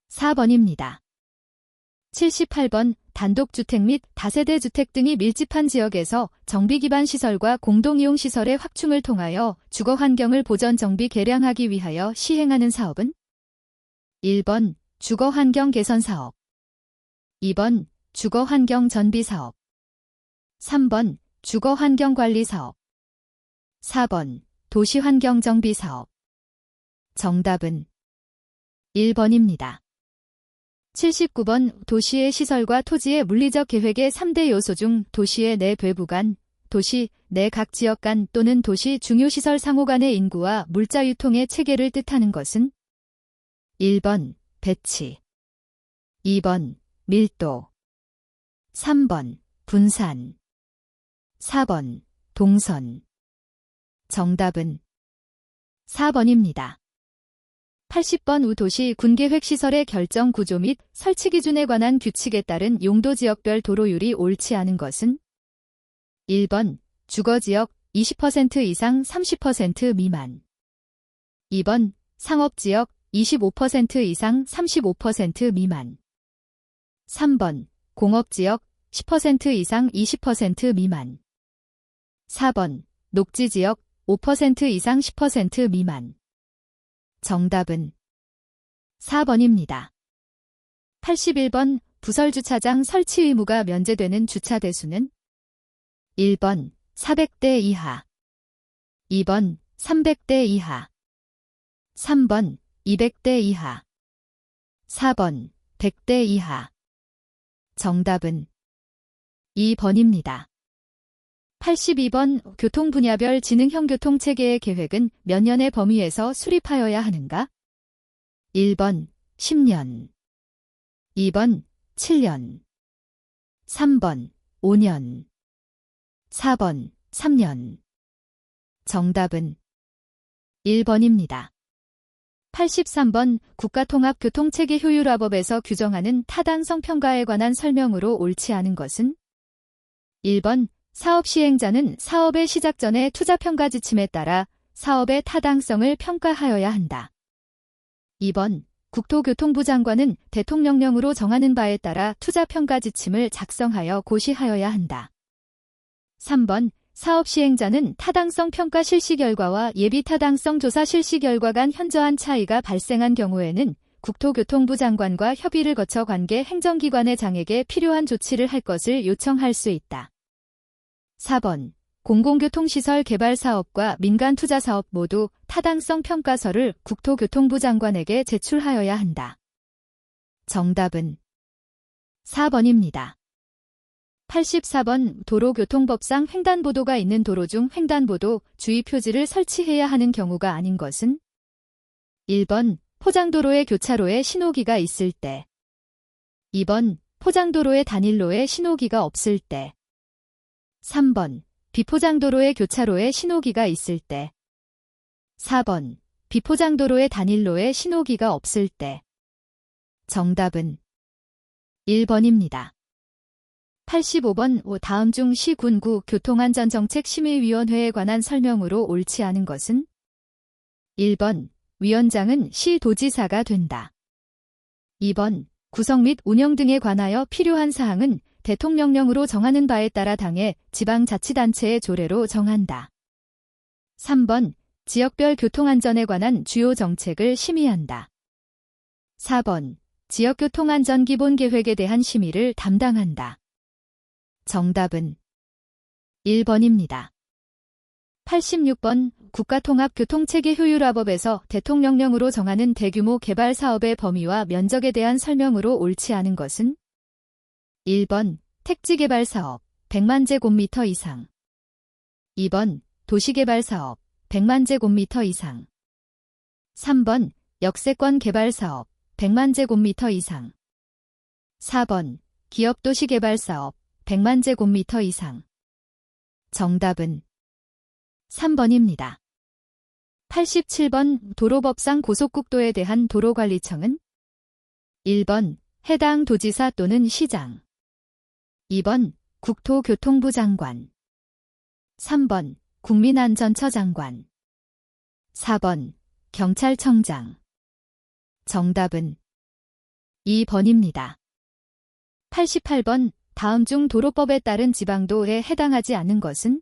4번입니다. 78번 단독주택 및 다세대 주택 등이 밀집한 지역에서 정비기반 시설과 공동이용 시설의 확충을 통하여 주거 환경을 보전 정비 개량하기 위하여 시행하는 사업은 1번 주거 환경 개선 사업, 2번 주거 환경 전비 사업, 3번 주거 환경 관리 사업, 4번 도시 환경 정비 사업. 정답은 1번입니다. 79번 도시의 시설과 토지의 물리적 계획의 3대 요소 중 도시의 내 외부 간, 도시 내 각 지역 간 또는 도시 중요시설 상호 간의 인구와 물자 유통의 체계를 뜻하는 것은 1번 배치, 2번 밀도, 3번 분산, 4번 동선. 정답은 4번입니다. 80번 우도시 군계획시설의 결정 구조 및 설치 기준에 관한 규칙에 따른 용도 지역별 도로율이 옳지 않은 것은 1번 주거지역 20% 이상 30% 미만, 2번 상업지역 25% 이상 35% 미만, 3번 공업지역 10% 이상 20% 미만, 4번 녹지지역 5% 이상 10% 미만. 정답은 4번입니다. 81번 부설주차장 설치 의무가 면제되는 주차 대수는 1번 400대 이하, 2번 300대 이하, 3번 200대 이하, 4번 100대 이하. 정답은 2번입니다. 82번 교통 분야별 지능형 교통체계의 계획은 몇 년의 범위에서 수립하여야 하는가? 1번 10년, 2번 7년, 3번 5년, 4번 3년. 정답은 1번입니다. 83번 국가통합교통체계 효율화법에서 규정하는 타당성 평가에 관한 설명으로 옳지 않은 것은 1번 사업 시행자는 사업의 시작 전에 투자평가 지침에 따라 사업의 타당성을 평가하여야 한다. 2번 국토교통부 장관은 대통령령으로 정하는 바에 따라 투자평가 지침을 작성하여 고시하여야 한다. 3번 사업 시행자는 타당성 평가 실시 결과와 예비 타당성 조사 실시 결과 간 현저한 차이가 발생한 경우에는 국토교통부 장관과 협의를 거쳐 관계 행정기관의 장에게 필요한 조치를 할 것을 요청할 수 있다. 4번 공공교통시설 개발 사업과 민간 투자 사업 모두 타당성 평가서를 국토교통부 장관에게 제출하여야 한다. 정답은 4번입니다. 84번 도로교통법상 횡단보도가 있는 도로 중 횡단보도 주의 표지를 설치해야 하는 경우가 아닌 것은 1번 포장도로의 교차로에 신호기가 있을 때, 2번 포장도로의 단일로에 신호기가 없을 때, 3번 비포장도로의 교차로에 신호기가 있을 때, 4번 비포장도로의 단일로에 신호기가 없을 때. 정답은 1번입니다. 85번 다음 중 시 군구 교통안전정책심의위원회에 관한 설명으로 옳지 않은 것은 1번 위원장은 시 도지사가 된다. 2번 구성 및 운영 등에 관하여 필요한 사항은 대통령령으로 정하는 바에 따라 당의 지방자치단체의 조례로 정한다. 3번 지역별 교통안전에 관한 주요 정책을 심의한다. 4번 지역교통안전기본계획에 대한 심의를 담당한다. 정답은 1번입니다. 86번 국가통합교통체계 효율화법에서 대통령령으로 정하는 대규모 개발 사업의 범위와 면적에 대한 설명으로 옳지 않은 것은 1번 택지개발 사업 100만 제곱미터 이상, 2번 도시개발 사업 100만 제곱미터 이상, 3번 역세권 개발 사업 100만 제곱미터 이상, 4번 기업도시개발 사업 100만 제곱미터 이상. 정답은 3번입니다. 87번 도로법상 고속국도에 대한 도로관리청은 1번 해당 도지사 또는 시장 2번 국토교통부 장관 3번 국민안전처 장관 4번 경찰청장 정답은 2번입니다. 88번 다음 중 도로법에 따른 지방도에 해당하지 않은 것은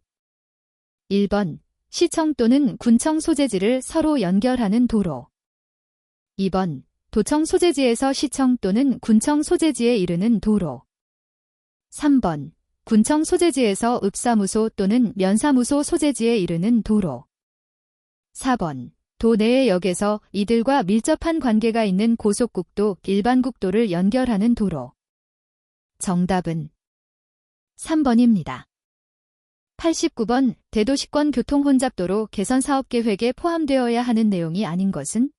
1번 시청 또는 군청 소재지를 서로 연결하는 도로 2번 도청 소재지에서 시청 또는 군청 소재지에 이르는 도로 3번 군청 소재지에서 읍사무소 또는 면사무소 소재지에 이르는 도로 4번 도 내의 역에서 이들과 밀접한 관계가 있는 고속국도, 일반국도를 연결하는 도로 정답은 3번입니다. 89번 대도시권 교통혼잡도로 개선사업계획에 포함되어야 하는 내용이 아닌 것은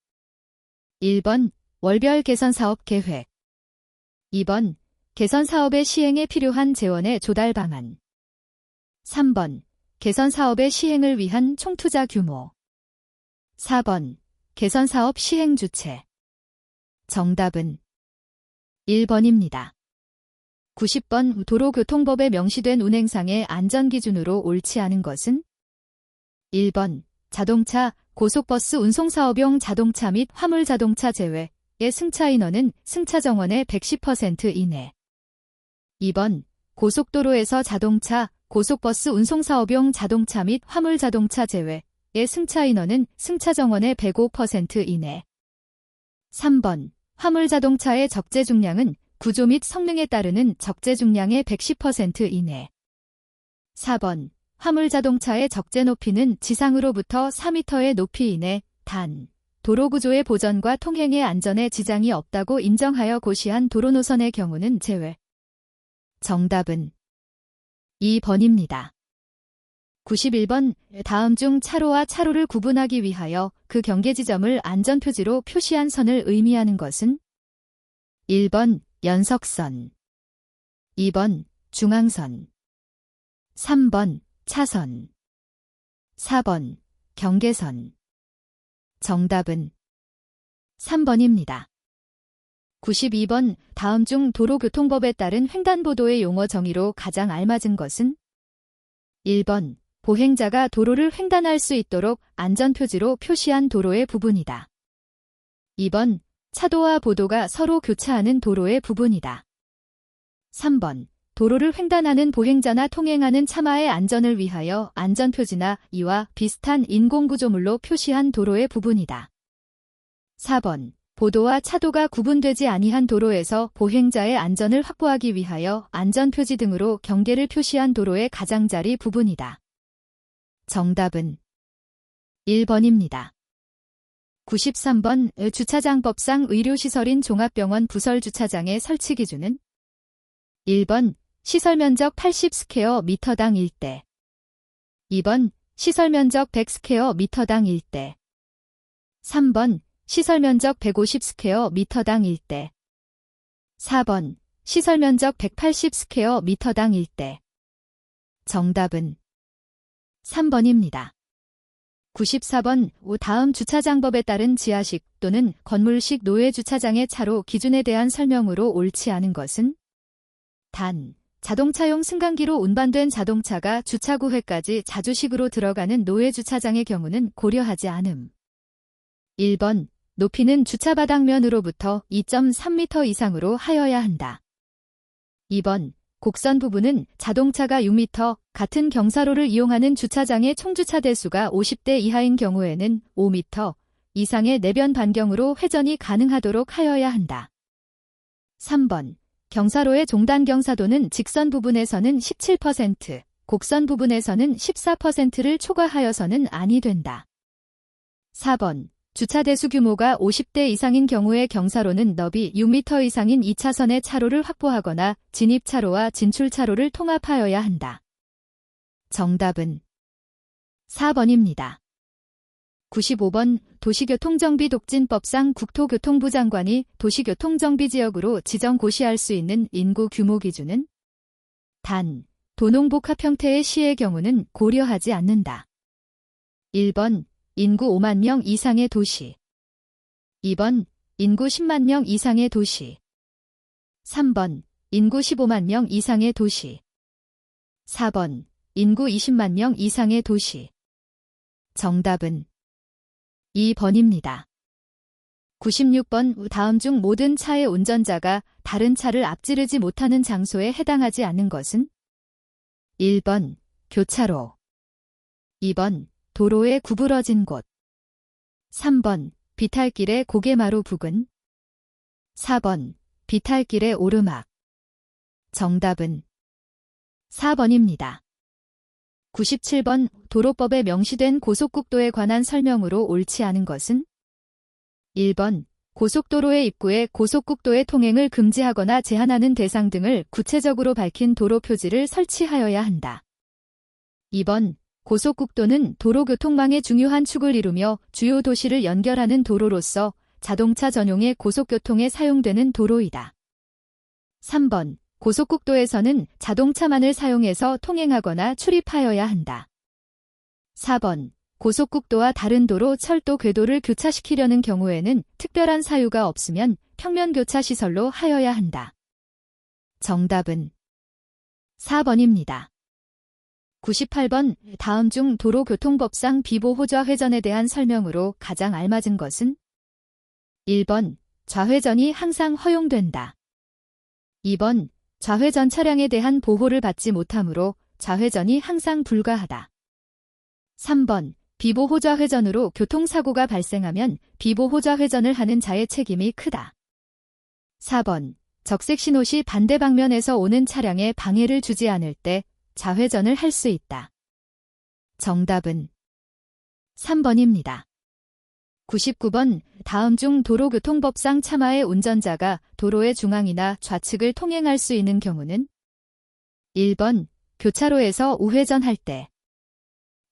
1번 월별 개선사업계획 2번 개선사업의 시행에 필요한 재원의 조달 방안 3번 개선사업의 시행을 위한 총투자 규모 4번 개선사업 시행 주체 정답은 1번입니다. 90번 도로교통법에 명시된 운행상의 안전기준으로 옳지 않은 것은 1번 자동차, 고속버스 운송사업용 자동차 및 화물자동차 제외의 승차 인원은 승차 정원의 110% 이내 2번 고속도로에서 자동차, 고속버스 운송사업용 자동차 및 화물자동차 제외의 승차 인원은 승차 정원의 105% 이내 3번 화물자동차의 적재 중량은 구조 및 성능에 따르는 적재 중량의 110% 이내 4번 화물자동차의 적재 높이는 지상으로부터 4m의 높이 이내 단 도로구조의 보전과 통행의 안전에 지장이 없다고 인정하여 고시한 도로노선의 경우는 제외 정답은 2번입니다. 91번 다음 중 차로와 차로를 구분하기 위하여 그 경계 지점을 안전표지로 표시한 선을 의미하는 것은 1번 연석선 2번 중앙선 3번 차선 4번 경계선 정답은 3번입니다. 92번 다음 중 도로교통법에 따른 횡단보도의 용어 정의로 가장 알맞은 것은 1번 보행자가 도로를 횡단할 수 있도록 안전표지로 표시한 도로의 부분이다. 2번 차도와 보도가 서로 교차하는 도로의 부분이다. 3번 도로를 횡단하는 보행자나 통행하는 차마의 안전을 위하여 안전표지나 이와 비슷한 인공구조물로 표시한 도로의 부분이다. 4번 보도와 차도가 구분되지 아니한 도로에서 보행자의 안전을 확보하기 위하여 안전표지 등으로 경계를 표시한 도로의 가장자리 부분이다. 정답은 1번입니다. 93번 주차장법상 의료시설인 종합병원 부설주차장의 설치 기준은 1번 시설면적 80스퀘어 미터당 1대 2번 시설면적 100스퀘어 미터당 1대 3번 시설면적 150스퀘어 미터당 1대 4번 시설면적 180스퀘어 미터당 1대 정답은 3번입니다. 94번 다음 주차장법에 따른 지하식 또는 건물식 노외주차장의 차로 기준에 대한 설명으로 옳지 않은 것은 단 자동차용 승강기로 운반된 자동차가 주차구회까지 자주식으로 들어가는 노외주차장의 경우는 고려하지 않음. 1번 높이는 주차바닥면으로부터 2.3m 이상으로 하여야 한다. 2번 곡선 부분은 자동차가 6m, 같은 경사로를 이용하는 주차장의 총주차 대수가 50대 이하인 경우에는 5m 이상의 내변 반경으로 회전이 가능하도록 하여야 한다. 3번 경사로의 종단 경사도는 직선 부분에서는 17%, 곡선 부분에서는 14%를 초과하여서는 아니 된다. 4번 주차 대수 규모가 50대 이상인 경우의 경사로는 너비 6m 이상인 2차선의 차로를 확보하거나 진입차로와 진출차로를 통합하여야 한다. 정답은 4번입니다. 95번 도시교통정비독진법상 국토교통부 장관이 도시교통정비지역으로 지정 고시할 수 있는 인구 규모 기준은 단 도농복합 형태의 시의 경우는 고려하지 않는다. 1번 인구 5만 명 이상의 도시. 2번, 인구 10만 명 이상의 도시. 3번, 인구 15만 명 이상의 도시. 4번, 인구 20만 명 이상의 도시. 정답은 2번입니다. 96번 다음 중 모든 차의 운전자가 다른 차를 앞지르지 못하는 장소에 해당하지 않는 것은? 1번, 교차로. 2번, 도로에 구부러진 곳. 3번, 비탈길의 고개마루 부근. 4번, 비탈길의 오르막. 정답은 4번입니다. 97번 도로법에 명시된 고속국도에 관한 설명으로 옳지 않은 것은? 1번, 고속도로의 입구에 고속국도의 통행을 금지하거나 제한하는 대상 등을 구체적으로 밝힌 도로 표지를 설치하여야 한다. 2번, 고속국도는 도로교통망의 중요한 축을 이루며 주요 도시를 연결하는 도로로서 자동차 전용의 고속교통에 사용되는 도로이다. 3번, 고속국도에서는 자동차만을 사용해서 통행하거나 출입하여야 한다. 4번, 고속국도와 다른 도로, 철도, 궤도를 교차시키려는 경우에는 특별한 사유가 없으면 평면교차시설로 하여야 한다. 정답은 4번입니다. 98번 다음 중 도로교통법상 비보호좌 회전에 대한 설명으로 가장 알맞은 것은? 1번, 좌회전이 항상 허용된다. 2번, 좌회전 차량에 대한 보호를 받지 못하므로 좌회전이 항상 불가하다. 3번, 비보호좌 회전으로 교통사고가 발생하면 비보호좌 회전을 하는 자의 책임이 크다. 4번, 적색신호 시 반대 방면에서 오는 차량에 방해를 주지 않을 때 좌회전을 할 수 있다. 정답은 3번입니다. 99번 다음 중 도로교통법상 차마의 운전자가 도로의 중앙이나 좌측을 통행할 수 있는 경우는? 1번, 교차로에서 우회전할 때.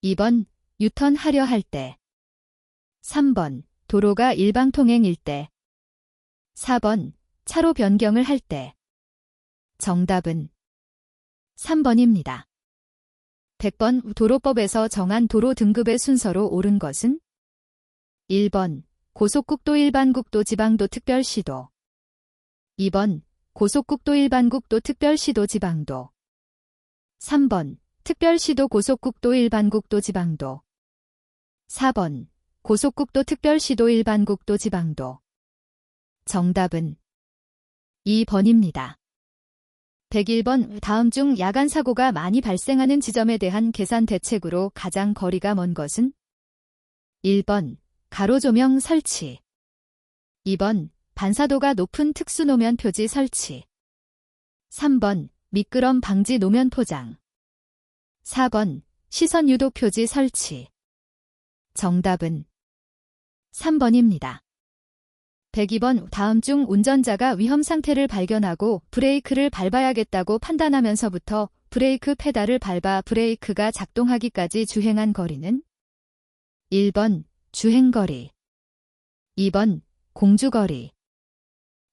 2번, 유턴하려 할 때. 3번, 도로가 일방통행일 때. 4번, 차로 변경을 할 때. 정답은 3번입니다. 100번 도로법에서 정한 도로 등급의 순서로 옳은 것은? 1번, 고속국도 일반국도 지방도 특별시도. 2번, 고속국도 일반국도 특별시도 지방도. 3번, 특별시도 고속국도 일반국도 지방도. 4번, 고속국도 특별시도 일반국도 지방도. 정답은 2번입니다. 101번 다음 중 야간 사고가 많이 발생하는 지점에 대한 계산 대책으로 가장 거리가 먼 것은? 1번, 가로조명 설치. 2번, 반사도가 높은 특수노면 표지 설치. 3번, 미끄럼 방지 노면 포장. 4번, 시선 유도 표지 설치. 정답은 3번입니다. 102번 다음 중 운전자가 위험 상태를 발견하고 브레이크를 밟아야겠다고 판단하면서부터 브레이크 페달을 밟아 브레이크가 작동하기까지 주행한 거리는? 1번, 주행거리. 2번, 공주거리.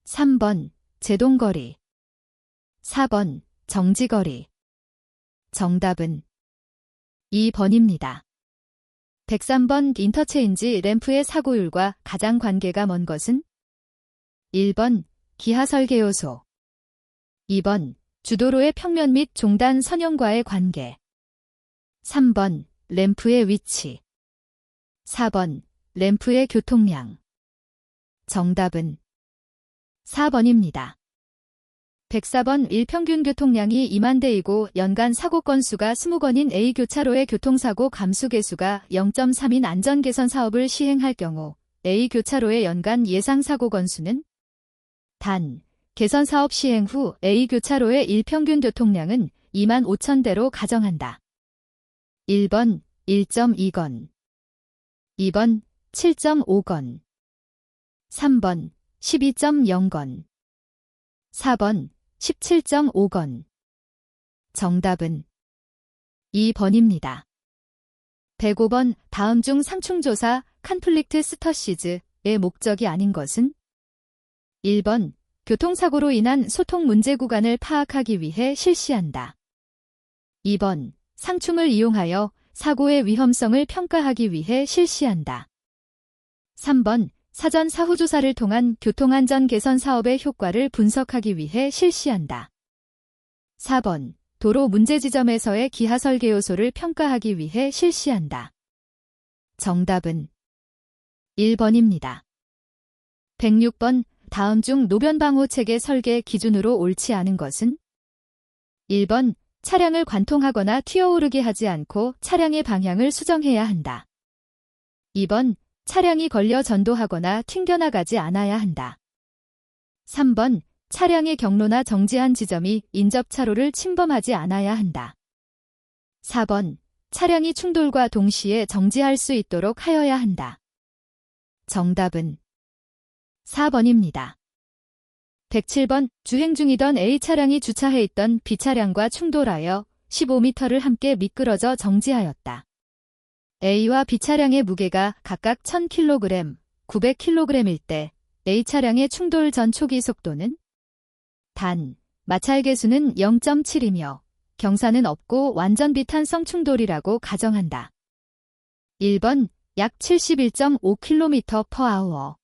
3번, 제동거리. 4번, 정지거리. 정답은 2번입니다. 103번 인터체인지 램프의 사고율과 가장 관계가 먼 것은? 1번, 기하 설계 요소. 2번, 주도로의 평면 및 종단 선형과의 관계. 3번, 램프의 위치. 4번, 램프의 교통량. 정답은 4번입니다. 104번 일평균 교통량이 2만 대이고 연간 사고 건수가 20건인 A교차로의 교통사고 감수 계수가 0.3인 안전개선 사업을 시행할 경우 A교차로의 연간 예상 사고 건수는? 단, 개선 사업 시행 후 A교차로의 일평균 교통량은 2만 5천 대로 가정한다. 1번 1.2건 2번 7.5건 3번 12.0건 4번 17.5건. 정답은 2번입니다. 105번 다음 중 상충조사 컨플릭트 스터시즈의 목적이 아닌 것은? 1번 교통사고로 인한 소통 문제 구간을 파악하기 위해 실시한다. 2번 상충을 이용하여 사고의 위험성을 평가하기 위해 실시한다. 3번 사전 사후조사를 통한 교통안전 개선 사업의 효과를 분석하기 위해 실시한다. 4번 도로 문제 지점에서의 기하 설계 요소를 평가하기 위해 실시한다. 정답은 1번입니다. 106번 다음 중 노변 방호 체계 설계 기준으로 옳지 않은 것은? 1번 차량을 관통하거나 튀어오르게 하지 않고 차량의 방향을 수정해야 한다. 2번 차량이 걸려 전도하거나 튕겨나가지 않아야 한다. 3번 차량의 경로나 정지한 지점이 인접차로를 침범하지 않아야 한다. 4번 차량이 충돌과 동시에 정지할 수 있도록 하여야 한다. 정답은 4번입니다. 107번 주행 중이던 A차량이 주차해 있던 B차량과 충돌하여 15m를 함께 미끄러져 정지하였다. A와 B차량의 무게가 각각 1000kg, 900kg일 때 A차량의 충돌 전 초기 속도는? 단, 마찰 계수는 0.7이며 경사는 없고 완전 비탄성 충돌이라고 가정한다. 1번 약 71.5km/h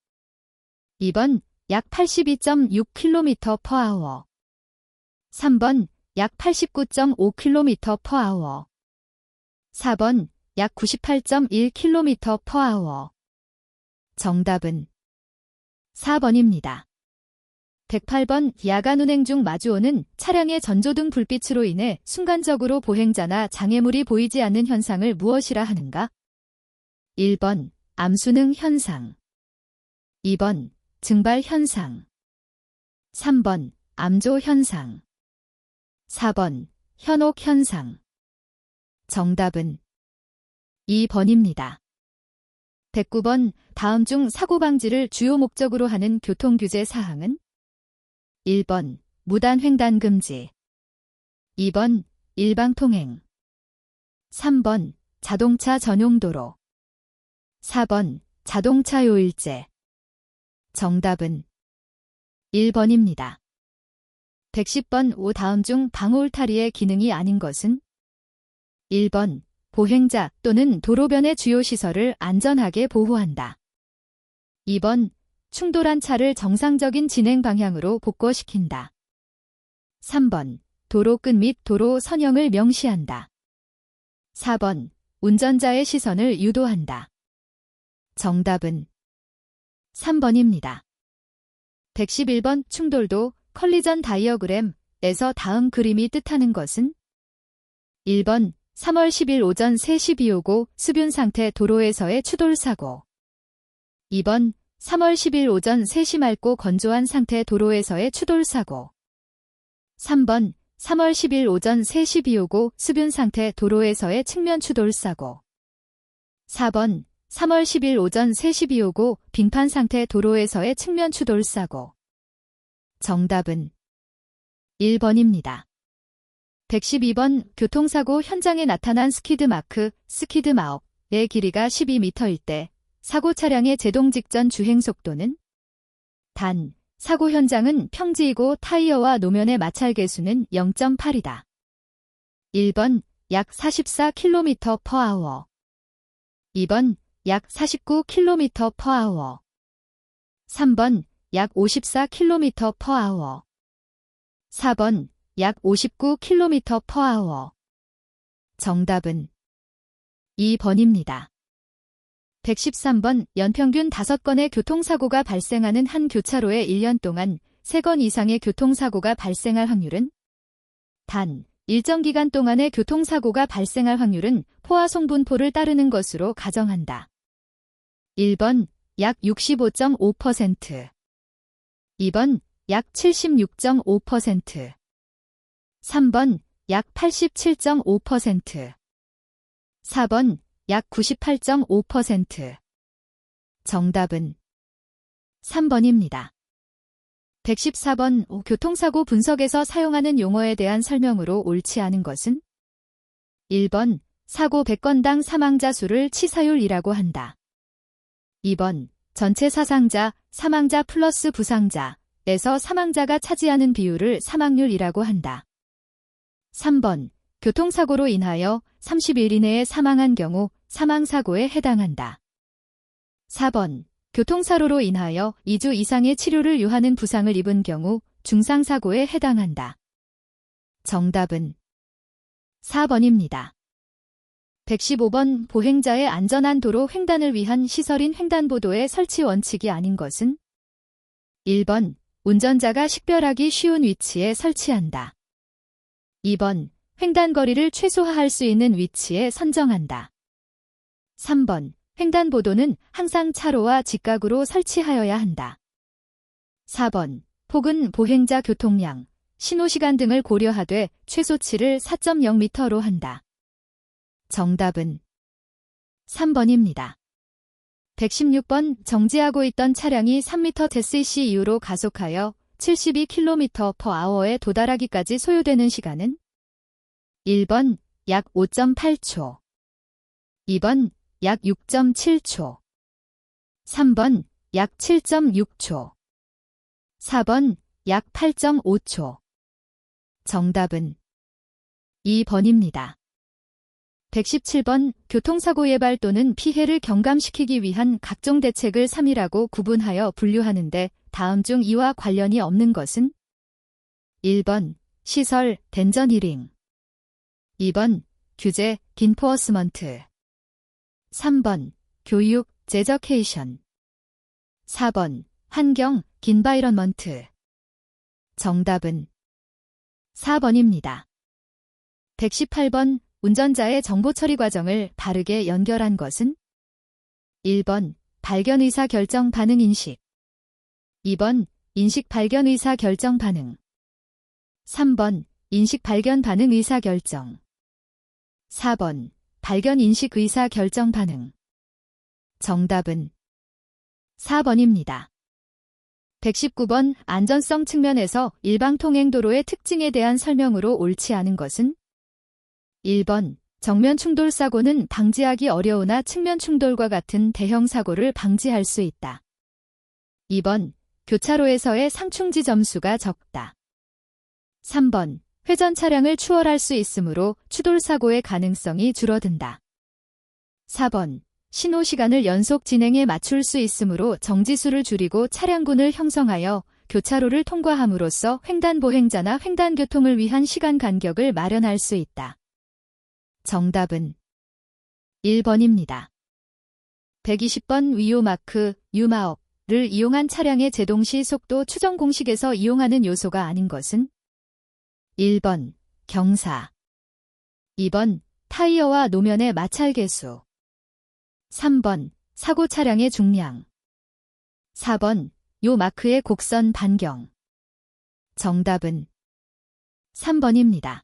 2번 약 82.6km/h 3번 약 89.5km/h 4번 약 98.1km/h 정답은 4번입니다. 108번 야간 운행 중 마주오는 차량의 전조등 불빛으로 인해 순간적으로 보행자나 장애물이 보이지 않는 현상을 무엇이라 하는가? 1번 암순응 현상 2번 증발 현상 3번 암조 현상 4번 현옥 현상 정답은 2번입니다. 109번 다음 중 사고 방지를 주요 목적으로 하는 교통규제 사항은? 1번 무단 횡단 금지 2번 일방통행 3번 자동차 전용 도로 4번 자동차 요일제 정답은 1번입니다. 110번 오 다음 중 방호 울타리의 기능이 아닌 것은? 1번 보행자 또는 도로변의 주요 시설을 안전하게 보호한다. 2번 충돌한 차를 정상적인 진행 방향으로 복궈시킨다. 3번 도로 끝 및 도로 선형을 명시한다. 4번 운전자의 시선을 유도한다. 정답은 3번입니다. 111번 충돌도 컬리전 다이어그램에서 다음 그림이 뜻하는 것은? 1번 3월 10일 오전 3시 비 오고 수변 상태 도로에서의 추돌 사고 2번 3월 10일 오전 3시 맑고 건조한 상태 도로에서의 추돌 사고 3번 3월 10일 오전 3시 비 오고 수변 상태 도로에서의 측면 추돌 사고 4번 3월 10일 오전 3시 비 오고 빙판 상태 도로에서의 측면 추돌 사고 정답은 1번입니다. 112번 교통사고 현장에 나타난 스키드 마크, 스키드 마업의 길이가 12m일 때 사고 차량의 제동 직전 주행 속도는? 단, 사고 현장은 평지이고 타이어와 노면의 마찰 계수는 0.8이다. 1번 약 44km/h 2번 약 49km/h 3번 약 54km/h 4번 약 59km/h 정답은 2번입니다. 113번 연평균 5건의 교통사고가 발생하는 한 교차로에 1년 동안 3건 이상의 교통사고가 발생할 확률은? 단, 일정 기간 동안의 교통사고가 발생할 확률은 포화송분포를 따르는 것으로 가정한다. 1번 약 65.5% 2번 약 76.5% 3번 약 87.5% 4번 약 98.5% 정답은 3번입니다. 114번 교통사고 분석에서 사용하는 용어에 대한 설명으로 옳지 않은 것은? 1번 사고 100건당 사망자 수를 치사율이라고 한다. 2번 전체 사상자, 사망자 플러스 부상자에서 사망자가 차지하는 비율을 사망률이라고 한다. 3번 교통사고로 인하여 30일 이내에 사망한 경우 사망사고에 해당한다. 4번. 교통사고로 인하여 2주 이상의 치료를 요하는 부상을 입은 경우 중상사고에 해당한다. 정답은 4번입니다. 115번. 보행자의 안전한 도로 횡단을 위한 시설인 횡단보도의 설치 원칙이 아닌 것은? 1번. 운전자가 식별하기 쉬운 위치에 설치한다. 2번. 횡단거리를 최소화할 수 있는 위치에 선정한다. 3번. 횡단보도는 항상 차로와 직각으로 설치하여야 한다. 4번. 폭은 보행자 교통량, 신호시간 등을 고려하되 최소치를 4.0m로 한다. 정답은 3번입니다. 116번. 정지하고 있던 차량이 3m/cc 이후로 가속하여 72km/h에 도달하기까지 소요되는 시간은? 1번. 약 5.8초. 2번. 약 6.7초. 3번. 약 7.6초. 4번. 약 8.5초. 정답은 2번입니다. 117번. 교통사고 예발 또는 피해를 경감시키기 위한 각종 대책을 3이라고 구분하여 분류하는데 다음 중 이와 관련이 없는 것은? 1번. 시설, 덴전 히링. 2번. 규제, 인포어스먼트. 3번. 교육, 제저케이션. 4번. 환경, 인바이런먼트. 정답은 4번입니다. 118번. 운전자의 정보 처리 과정을 바르게 연결한 것은? 1번. 발견 의사 결정 반응 인식. 2번. 인식 발견 의사 결정 반응. 3번. 인식 발견 반응 의사 결정. 4번. 발견 인식 의사 결정 반응. 정답은 4번입니다. 119번. 안전성 측면에서 일방통행도로의 특징에 대한 설명으로 옳지 않은 것은? 1번. 정면 충돌 사고는 방지하기 어려우나 측면 충돌과 같은 대형 사고를 방지할 수 있다. 2번. 교차로에서의 상충지 점수가 적다. 3번. 회전 차량을 추월할 수 있으므로 추돌 사고의 가능성이 줄어든다. 4번. 신호 시간을 연속 진행에 맞출 수 있으므로 정지수를 줄이고 차량군을 형성하여 교차로를 통과함으로써 횡단 보행자나 횡단 교통을 위한 시간 간격을 마련할 수 있다. 정답은 1번입니다. 120번. 위요마크, 유마업을 이용한 차량의 제동시 속도 추정 공식에서 이용하는 요소가 아닌 것은? 1번. 경사. 2번. 타이어와 노면의 마찰 계수. 3번. 사고 차량의 중량. 4번. 요 마크의 곡선 반경. 정답은 3번입니다.